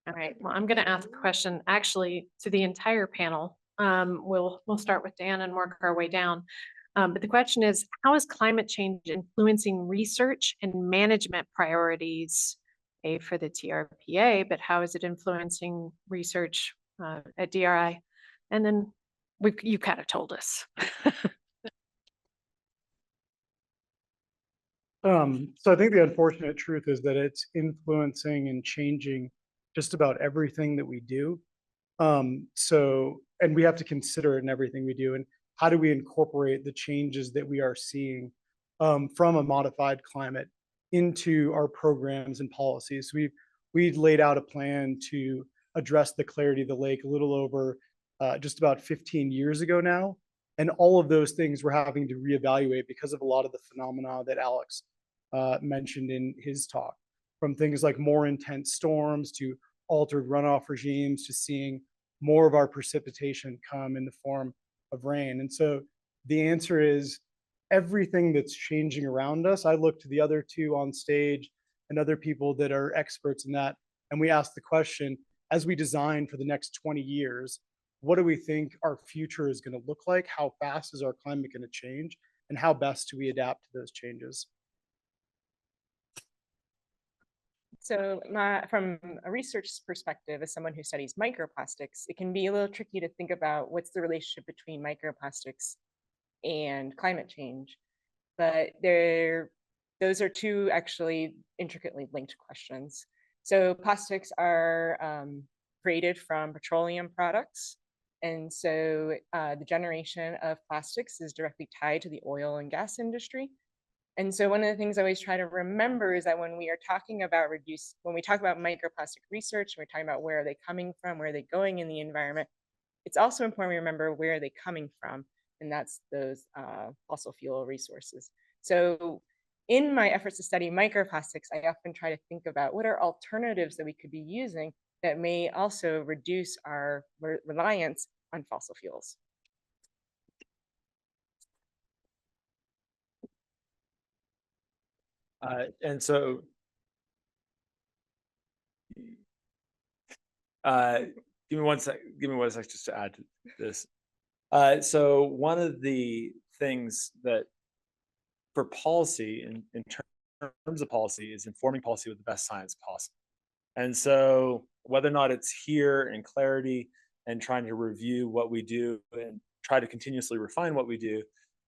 All right, well, I'm going to ask a question actually to the entire panel. We'll start with Dan and work our way down. But the question is, how is climate change influencing research and management priorities for the TRPA, but how is it influencing research at DRI? And then you kind of told us. So I think the unfortunate truth is that it's influencing and changing just about everything that we do. And we have to consider it in everything we do. And how do we incorporate the changes that we are seeing from a modified climate into our programs and policies? We've laid out a plan to address the clarity of the lake a little over just about 15 years ago now. And all of those things we're having to reevaluate because of a lot of the phenomena that Alex mentioned in his talk, from things like more intense storms to altered runoff regimes to seeing more of our precipitation come in the form of rain. And so the answer is everything that's changing around us. I look to the other 2 on stage and other people that are experts in that, and we ask the question, as we design for the next 20 years, what do we think our future is going to look like? How fast is our climate going to change? And how best do we adapt to those changes? So from a research perspective, as someone who studies microplastics, it can be a little tricky to think about what's the relationship between microplastics and climate change. But those are two actually intricately linked questions. So plastics are created from petroleum products. And so the generation of plastics is directly tied to the oil and gas industry. And so one of the things I always try to remember is that when we are talking about when we talk about microplastic research, we're talking about where are they coming from, where are they going in the environment, it's also important to remember where are they coming from, and that's those fossil fuel resources. So in my efforts to study microplastics, I often try to think about what are alternatives that we could be using that may also reduce our reliance on fossil fuels. And so give me one sec just to add to this. So one of the things that for policy in terms of policy is informing policy with the best science possible. And so whether or not it's here in clarity and trying to review what we do and try to continuously refine what we do,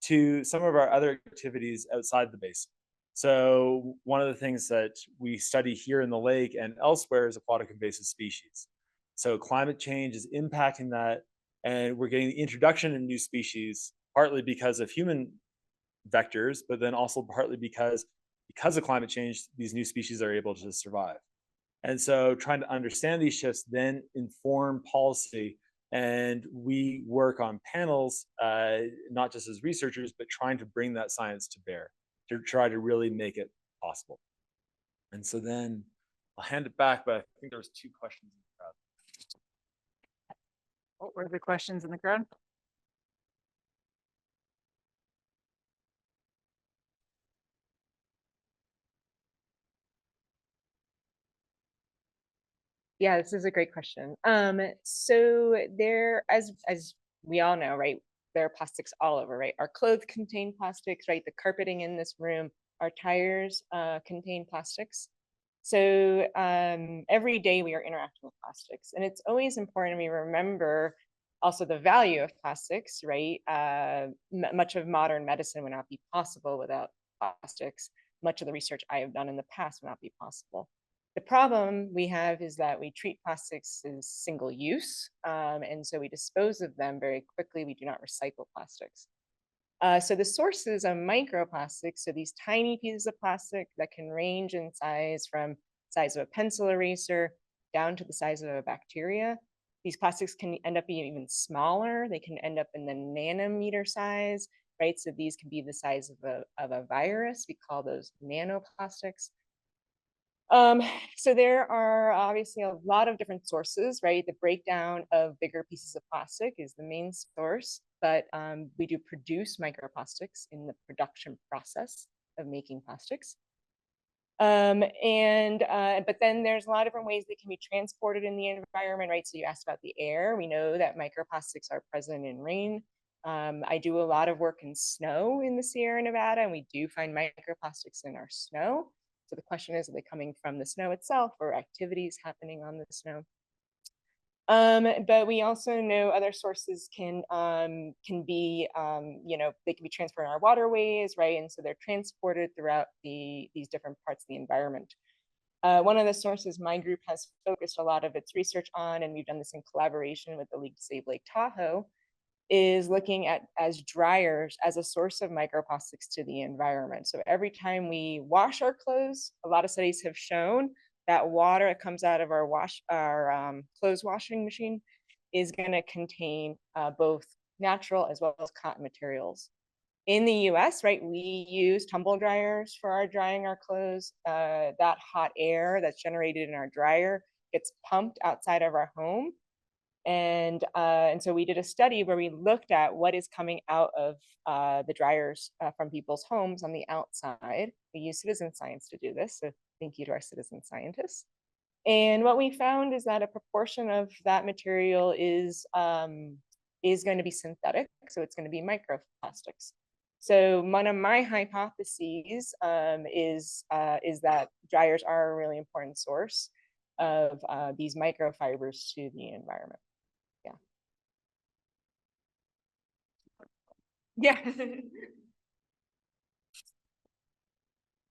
to some of our other activities outside the basin. So one of the things that we study here in the lake and elsewhere is aquatic invasive species. So climate change is impacting that, and we're getting the introduction of new species, partly because of human vectors, but then also partly because of climate change, these new species are able to survive. And so trying to understand these shifts then inform policy. And we work on panels, not just as researchers, but trying to bring that science to bear to try to really make it possible. And so then I'll hand it back, but I think there was 2 questions in the crowd. What were the questions in the crowd? Yeah, this is a great question. So there, as we all know, right, there are plastics all over, right? Our clothes contain plastics, right? The carpeting in this room, our tires contain plastics. So every day we are interacting with plastics, and it's always important we remember also the value of plastics, right? Much of modern medicine would not be possible without plastics. Much of the research I have done in the past would not be possible. The problem we have is that we treat plastics as single use, and so we dispose of them very quickly. We do not recycle plastics. So the sources of microplastics, so these tiny pieces of plastic that can range in size from the size of a pencil eraser down to the size of a bacteria. These plastics can end up being even smaller. They can end up in the nanometer size, right? So these can be the size of a virus. We call those nanoplastics. So there are obviously a lot of different sources, right? The breakdown of bigger pieces of plastic is the main source, but we do produce microplastics in the production process of making plastics. But then there's a lot of different ways they can be transported in the environment, right? So you asked about the air. We know that microplastics are present in rain. I do a lot of work in snow in the Sierra Nevada, and we do find microplastics in our snow. So the question is, are they coming from the snow itself or activities happening on the snow? But we also know other sources can be, they can be transferred in our waterways, right? And so they're transported throughout these different parts of the environment. One of the sources my group has focused a lot of its research on, and we've done this in collaboration with the League to Save Lake Tahoe, is looking at as dryers as a source of microplastics to the environment. So every time we wash our clothes, a lot of studies have shown that water that comes out of our clothes washing machine is going to contain both natural as well as cotton materials. In the US, right, we use tumble dryers for our drying our clothes. That hot air that's generated in our dryer gets pumped outside of our home. And so we did a study where we looked at what is coming out of the dryers from people's homes on the outside. We use citizen science to do this, so thank you to our citizen scientists. And what we found is that a proportion of that material is going to be synthetic, so it's going to be microplastics. So one of my hypotheses is that dryers are a really important source of these microfibers to the environment. Yeah.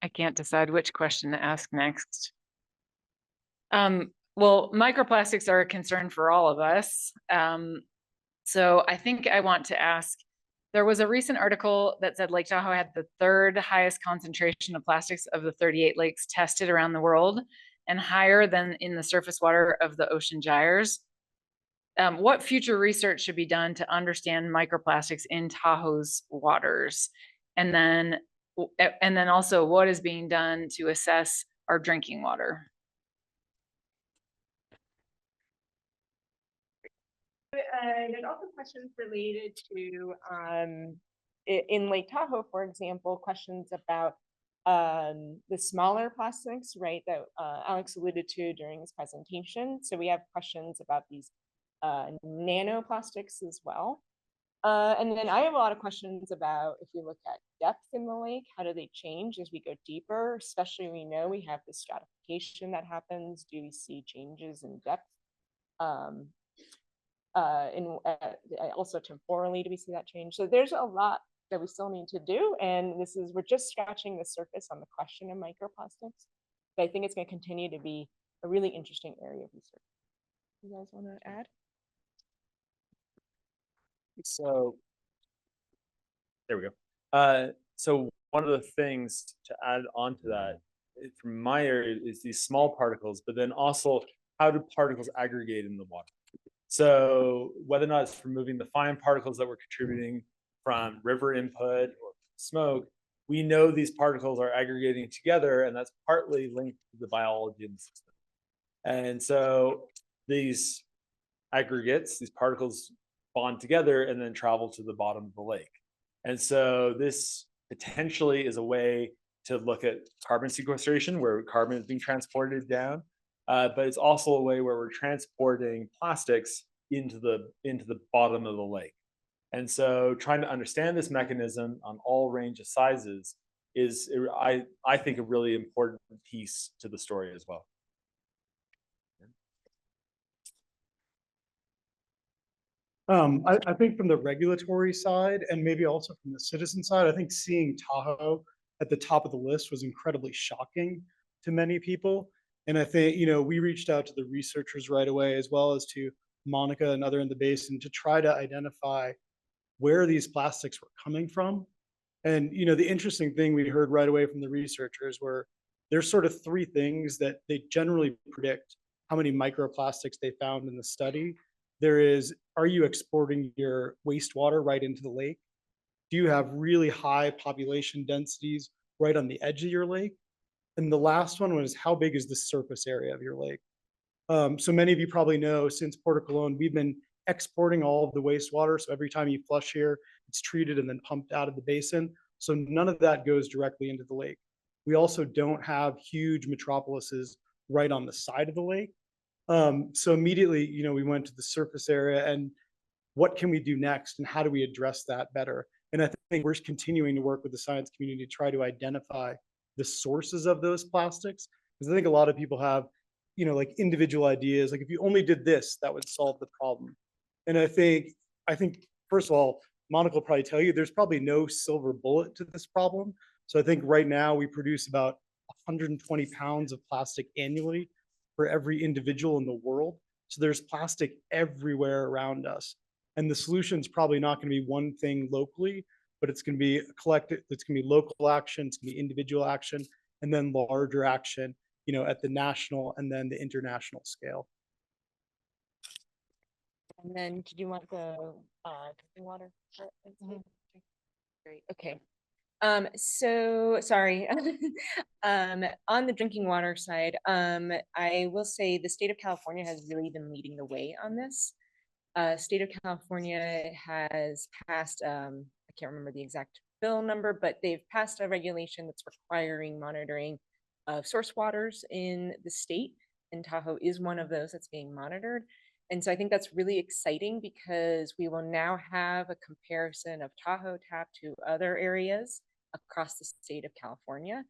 I can't decide which question to ask next. Well, microplastics are a concern for all of us. So I think I want to ask, there was a recent article that said Lake Tahoe had the third highest concentration of plastics of the 38 lakes tested around the world and higher than in the surface water of the ocean gyres. What future research should be done to understand microplastics in Tahoe's waters? And then also what is being done to assess our drinking water? There's also questions related to in Lake Tahoe, for example, questions about the smaller plastics, right, that Alex alluded to during his presentation. So we have questions about these nanoplastics as well. And then I have a lot of questions about, if you look at depth in the lake, how do they change as we go deeper? Especially we know we have this stratification that happens. Do we see changes in depth? Also temporally, do we see that change? So there's a lot that we still need to do. And we're just scratching the surface on the question of microplastics. But I think it's going to continue to be a really interesting area of research. You guys want to add? So there we go. So one of the things to add on to that from my area is these small particles, but then also how do particles aggregate in the water? So whether or not it's removing the fine particles that we're contributing from river input or smoke, we know these particles are aggregating together, and that's partly linked to the biology in the system. And so these aggregates, these particles bond together and then travel to the bottom of the lake. And so this potentially is a way to look at carbon sequestration, where carbon is being transported down, but it's also a way where we're transporting plastics into the bottom of the lake. And so trying to understand this mechanism on all range of sizes is, I think, a really important piece to the story as well. I think from the regulatory side and maybe also from the citizen side, I think seeing Tahoe at the top of the list was incredibly shocking to many people. And I think, we reached out to the researchers right away, as well as to Monica and other in the basin, to try to identify where these plastics were coming from. And, the interesting thing we heard right away from the researchers were there's sort of three things that they generally predict how many microplastics they found in the study. There is, are you exporting your wastewater right into the lake? Do you have really high population densities right on the edge of your lake? And the last one was, how big is the surface area of your lake? So many of you probably know, since Port Cologne, we've been exporting all of the wastewater. So every time you flush here, it's treated and then pumped out of the basin. So none of that goes directly into the lake. We also don't have huge metropolises right on the side of the lake. So immediately, we went to the surface area and what can we do next and how do we address that better? And I think we're continuing to work with the science community to try to identify the sources of those plastics. Because I think a lot of people have, like individual ideas, like if you only did this, that would solve the problem. And I think, first of all, Monica will probably tell you, there's probably no silver bullet to this problem. So I think right now we produce about 120 pounds of plastic annually for every individual in the world. So there's plastic everywhere around us. And the solution is probably not going to be one thing locally, but it's going to be collective, it's going to be local action, it's going to be individual action, and then larger action, at the national and then the international scale. And then did you want the drinking water? Great, okay. So sorry. On the drinking water side, I will say the state of California has really been leading the way on this. State of California has passed, I can't remember the exact bill number, but they've passed a regulation that's requiring monitoring of source waters in the state, and Tahoe is one of those that's being monitored. And so I think that's really exciting because we will now have a comparison of Tahoe Tap to other areas across the state of California.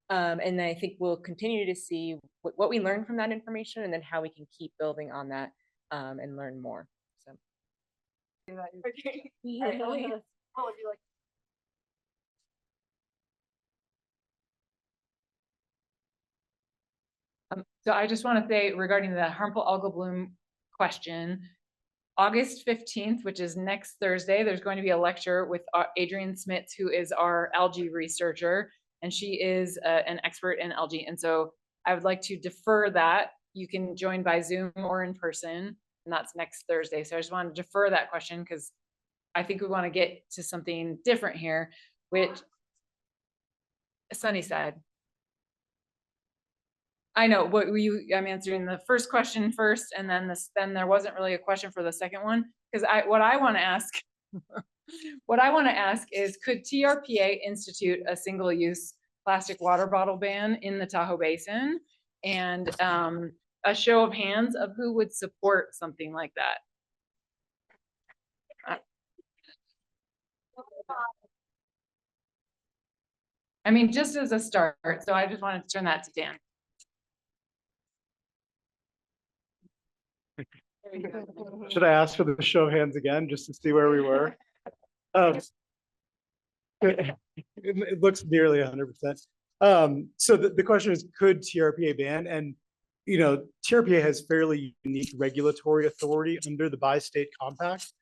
And then I think we'll continue to see what we learn from that information and then how we can keep building on that and learn more. So. So I just want to say regarding the harmful algal bloom question, August 15th, which is next Thursday, there's going to be a lecture with Adrienne Smits, who is our algae researcher, and she is an expert in algae. And so I would like to defer that. You can join by Zoom or in person, and that's next Thursday. So I just want to defer that question because I think we want to get to something different here, which Sunnyside. I know what I'm answering the first question first, and then then there wasn't really a question for the second one because what I want to ask is, could TRPA institute a single-use plastic water bottle ban in the Tahoe Basin? And a show of hands of who would support something like that. I mean, just as a start. So I just wanted to turn that to Dan. Should I ask for the show of hands again, just to see where we were? It looks nearly 100%. So the question is, could TRPA ban? And, you know, TRPA has fairly unique regulatory authority under the bi-state compact.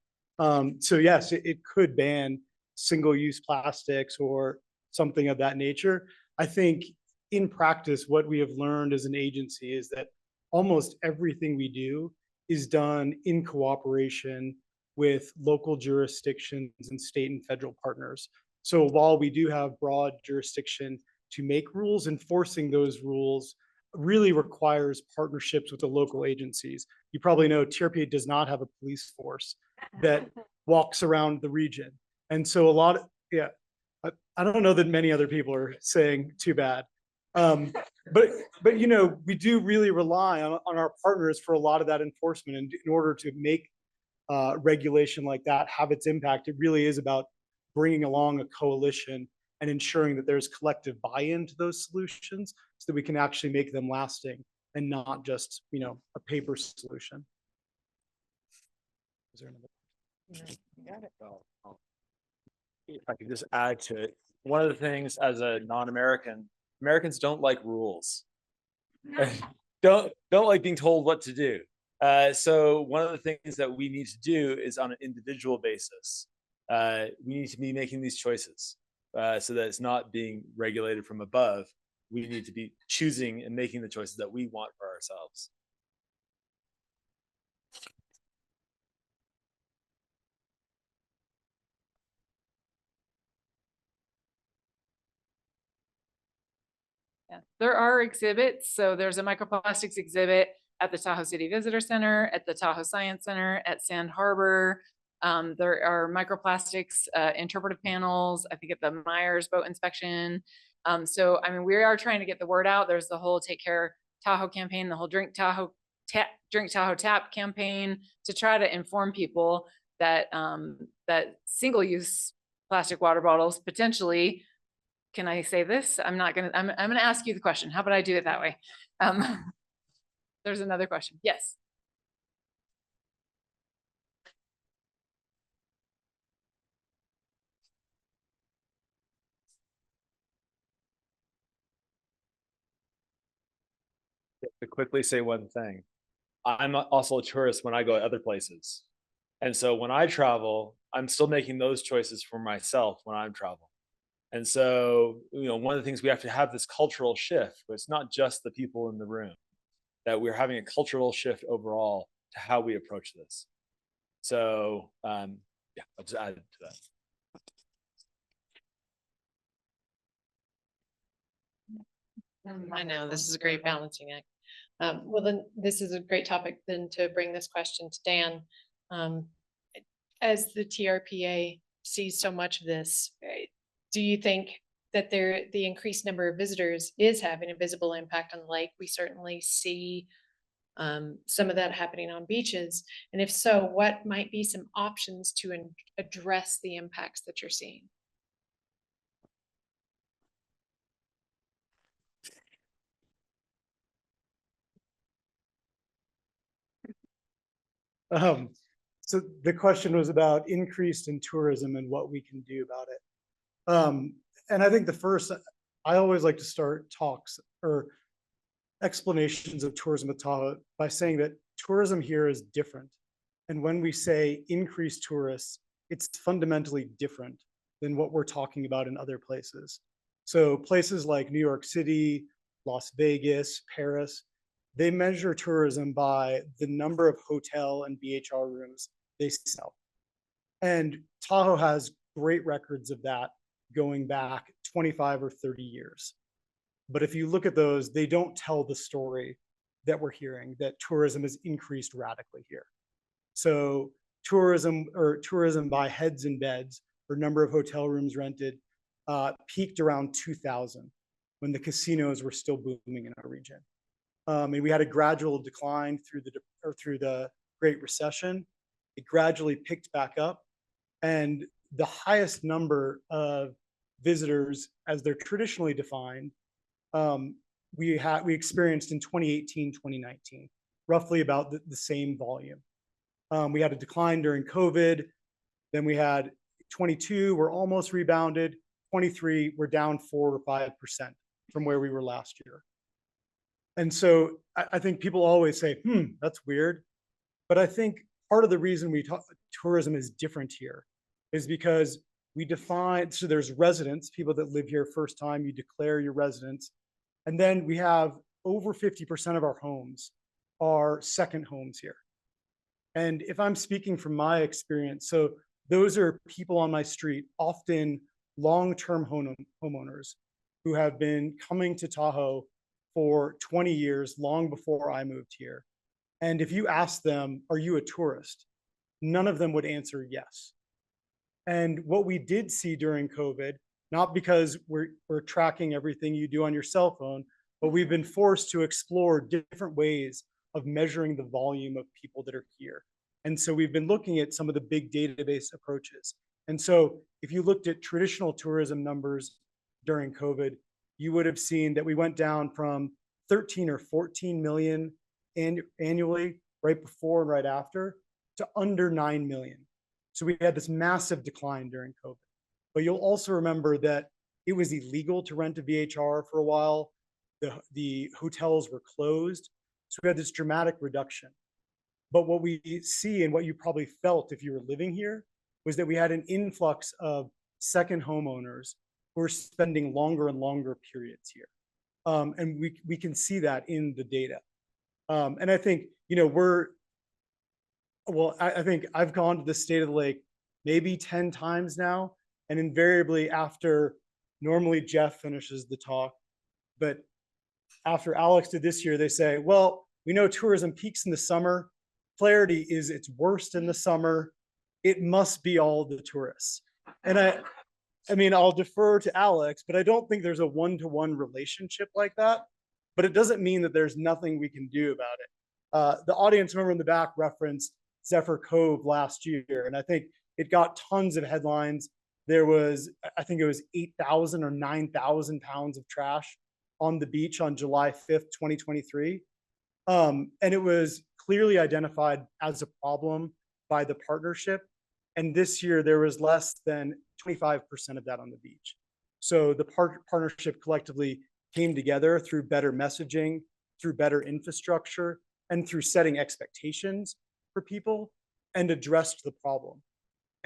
So yes, it could ban single-use plastics or something of that nature. I think in practice, what we have learned as an agency is that almost everything we do is done in cooperation with local jurisdictions and state and federal partners. So while we do have broad jurisdiction to make rules, enforcing those rules really requires partnerships with the local agencies. You probably know TRPA does not have a police force that walks around the region. And so a lot of, yeah, I don't know that many other people are saying too bad. But you know, we do really rely on our partners for a lot of that enforcement. And in order to make regulation like that have its impact, it really is about bringing along a coalition and ensuring that there's collective buy-in to those solutions so that we can actually make them lasting and not just, you know, a paper solution. Is there another? Got it. If I could just add to it, one of the things as a non-American, Americans don't like rules. don't like being told what to do. So one of the things that we need to do is on an individual basis. We need to be making these choices so that it's not being regulated from above. We need to be choosing and making the choices that we want for ourselves. Yeah, there are exhibits. So there's a microplastics exhibit at the Tahoe City Visitor Center, at the Tahoe Science Center, at Sand Harbor. There are microplastics interpretive panels, I think at the Myers boat inspection. So, I mean, we are trying to get the word out. There's the whole Take Care Tahoe campaign, the whole Drink Tahoe Tap campaign to try to inform people that that single-use plastic water bottles potentially, can I say this? I'm gonna ask you the question. How about I do it that way? There's another question. Yes. To quickly say one thing, I'm also a tourist when I go to other places. And so when I travel, I'm still making those choices for myself when I'm traveling. And so, you know, one of the things we have to have this cultural shift, but it's not just the people in the room, that we're having a cultural shift overall to how we approach this. So, yeah, I'll just add to that. I know this is a great balancing act. Well, then this is a great topic then to bring this question to Dan. As the TRPA sees so much of this, do you think that the increased number of visitors is having a visible impact on the lake? We certainly see some of that happening on beaches? And if so, what might be some options to address the impacts that you're seeing? So the question was about increase in tourism and what we can do about it. And I think I always like to start talks or explanations of tourism at Tahoe by saying that tourism here is different. And when we say increased tourists, it's fundamentally different than what we're talking about in other places. So places like New York City, Las Vegas, Paris, they measure tourism by the number of hotel and BHR rooms they sell. And Tahoe has great records of that going back 25 or 30 years. But if you look at those, they don't tell the story that we're hearing, that tourism has increased radically here. So tourism by heads and beds or number of hotel rooms rented peaked around 2000 when the casinos were still booming in our region. And we had a gradual decline through the Great Recession. It gradually picked back up, and the highest number of visitors, as they're traditionally defined, we experienced in 2018, 2019, roughly about the same volume. We had a decline during COVID. Then we had 22, we're almost rebounded. 23, we're down 4 or 5% from where we were last year. And so I think people always say, that's weird. But I think part of the reason tourism is different here is because we define, so there's residents, people that live here first time, you declare your residence. And then we have over 50% of our homes are second homes here. And if I'm speaking from my experience, so those are people on my street, often long-term homeowners who have been coming to Tahoe for 20 years, long before I moved here. And if you ask them, are you a tourist? None of them would answer yes. And what we did see during COVID, not because we're tracking everything you do on your cell phone, but we've been forced to explore different ways of measuring the volume of people that are here. And so we've been looking at some of the big database approaches. And so if you looked at traditional tourism numbers during COVID, you would have seen that we went down from 13 or 14 million annually right before and right after to under 9 million. So we had this massive decline during COVID. But you'll also remember that it was illegal to rent a VHR for a while. The hotels were closed. So we had this dramatic reduction. But what we see, and what you probably felt if you were living here, was that we had an influx of second homeowners who are spending longer and longer periods here. And we can see that in the data. And I think, I think I've gone to the State of the Lake maybe 10 times now. And invariably normally Jeff finishes the talk, but after Alex did this year, they say, well, we know tourism peaks in the summer. Clarity is it's worst in the summer. It must be all the tourists. And I mean, I'll defer to Alex, but I don't think there's a one-to-one relationship like that. But it doesn't mean that there's nothing we can do about it. The audience member in the back referenced Zephyr Cove last year, and I think it got tons of headlines. There was, I think it was 8,000 or 9,000 pounds of trash on the beach on July 5th, 2023. And it was clearly identified as a problem by the partnership. And this year there was less than 25% of that on the beach. So the partnership collectively came together through better messaging, through better infrastructure, and through setting expectations for people, and addressed the problem.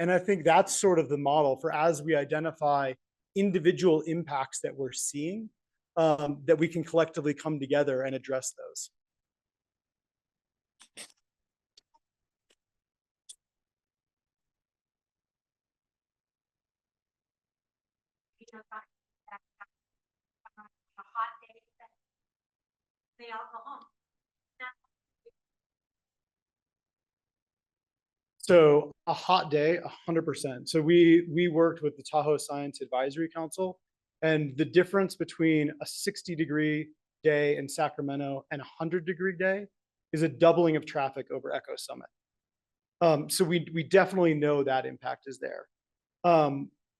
And I think that's sort of the model for, as we identify individual impacts that we're seeing, that we can collectively come together and address those. A hot day, they all go home. So a hot day, 100%. So we worked with the Tahoe Science Advisory Council, and the difference between a 60-degree day in Sacramento and a 100-degree day is a doubling of traffic over Echo Summit. So we definitely know that impact is there.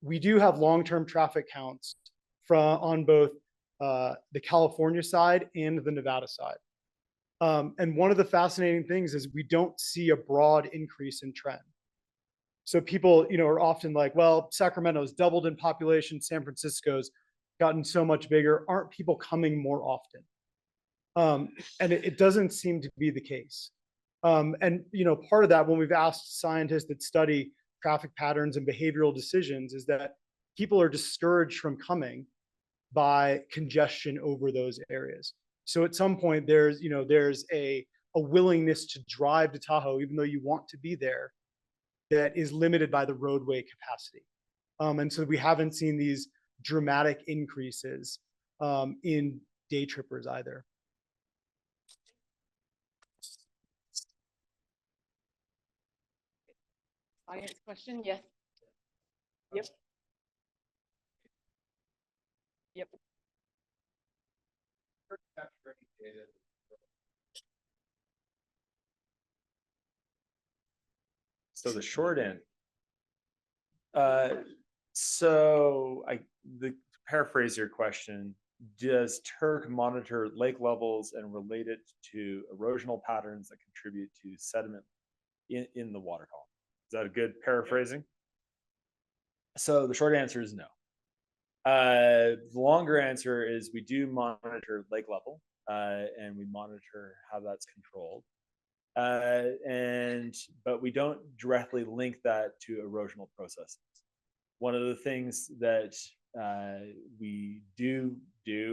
We do have long-term traffic counts on both the California side and the Nevada side. And one of the fascinating things is we don't see a broad increase in trend. So people, are often like, well, Sacramento's doubled in population, San Francisco's gotten so much bigger. Aren't people coming more often? And it doesn't seem to be the case. And part of that, when we've asked scientists that study traffic patterns and behavioral decisions, is that people are discouraged from coming by congestion over those areas. So at some point, there's a willingness to drive to Tahoe, even though you want to be there, that is limited by the roadway capacity. And so we haven't seen these dramatic increases in day trippers either. Audience question? Yes. Yep. Yep. So the short end. To paraphrase your question, does TERC monitor lake levels and relate it to erosional patterns that contribute to sediment in the water column? Is that a good paraphrasing? So the short answer is no. The longer answer is we do monitor lake level and we monitor how that's controlled. But we don't directly link that to erosional processes. One of the things that we do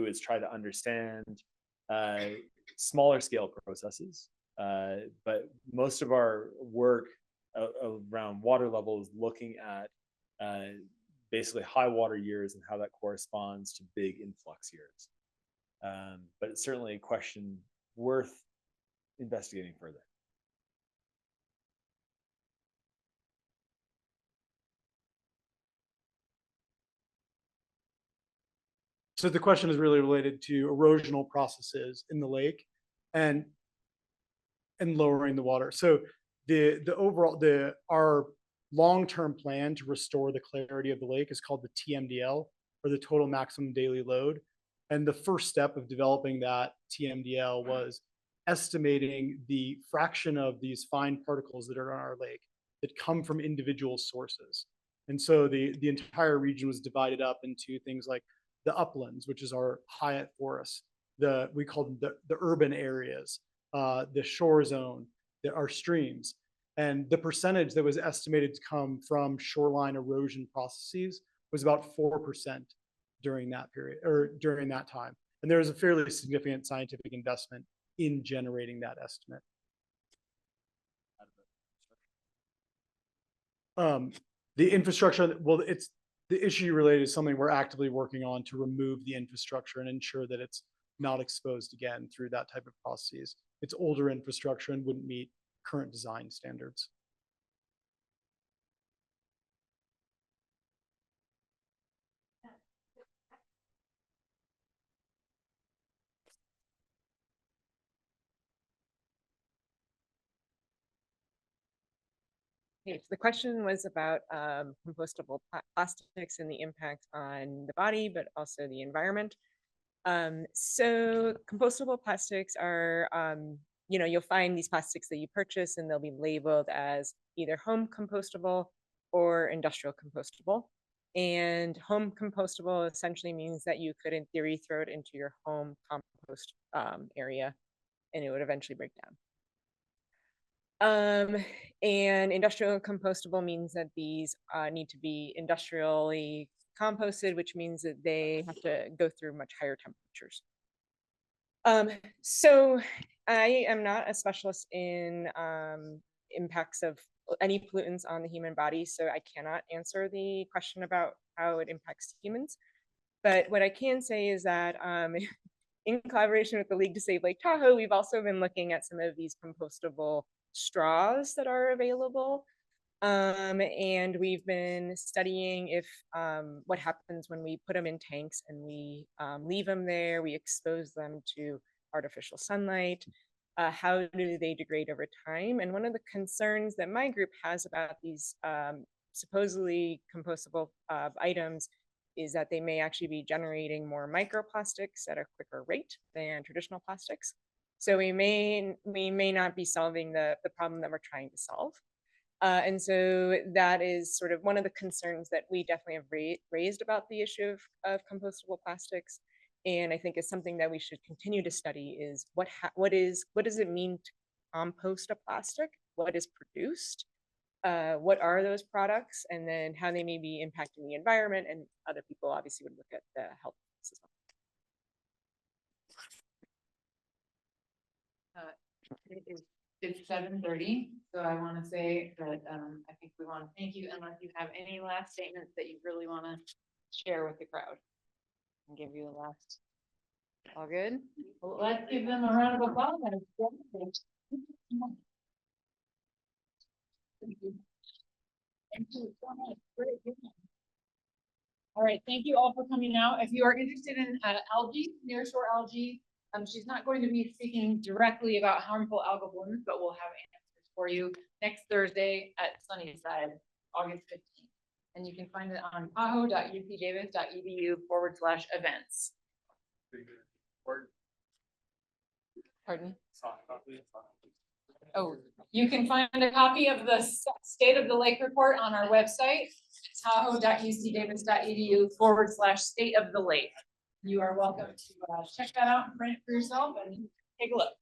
is try to understand smaller scale processes, but most of our work around water level is looking at basically high water years and how that corresponds to big influx years. But it's certainly a question worth investigating further. So the question is really related to erosional processes in the lake and lowering the water. So our long-term plan to restore the clarity of the lake is called the TMDL, or the total maximum daily load. And the first step of developing that TMDL was estimating the fraction of these fine particles that are in our lake that come from individual sources. And so the entire region was divided up into things like the uplands, which is our Hyatt forest, we call them the urban areas, the shore zone, our streams. And the percentage that was estimated to come from shoreline erosion processes was about 4% during that period, or during that time. And there was a fairly significant scientific investment in generating that estimate. The infrastructure, well, it's the issue related is something we're actively working on to remove the infrastructure and ensure that it's not exposed again through that type of processes. It's older infrastructure and wouldn't meet current design standards. Okay, so the question was about compostable plastics and the impact on the body, but also the environment. So compostable plastics are, you'll find these plastics that you purchase and they'll be labeled as either home compostable or industrial compostable. And home compostable essentially means that you could, in theory, throw it into your home compost area and it would eventually break down. And industrial compostable means that these need to be industrially composted, which means that they have to go through much higher temperatures. So I am not a specialist in impacts of any pollutants on the human body, so I cannot answer the question about how it impacts humans. But what I can say is that in collaboration with the League to Save Lake Tahoe, we've also been looking at some of these compostable straws that are available. And we've been studying if what happens when we put them in tanks and we leave them there, we expose them to artificial sunlight. How do they degrade over time? And one of the concerns that my group has about these supposedly compostable items is that they may actually be generating more microplastics at a quicker rate than traditional plastics. So we may not be solving the problem that we're trying to solve. And so that is sort of one of the concerns that we definitely have raised about the issue of compostable plastics. And I think is something that we should continue to study is what does it mean to compost a plastic? What is produced? What are those products? And then how they may be impacting the environment, and other people obviously would look at the health as well. It's 7:30, so I want to say that I think we want to thank you, unless you have any last statements that you really want to share with the crowd. And give you the last. All good? Well, let's give them a round of applause. Thank you so much. Great. All right, thank you all for coming out. If you are interested in algae, nearshore algae, she's not going to be speaking directly about harmful algal blooms, but we'll have answers for you next Thursday at Sunnyside, August 15th. And you can find it on tahoe.ucdavis.edu/events. Pardon? Oh, you can find a copy of the State of the Lake report on our website, tahoe.ucdavis.edu/state of the lake. You are welcome to check that out and print it for yourself and take a look.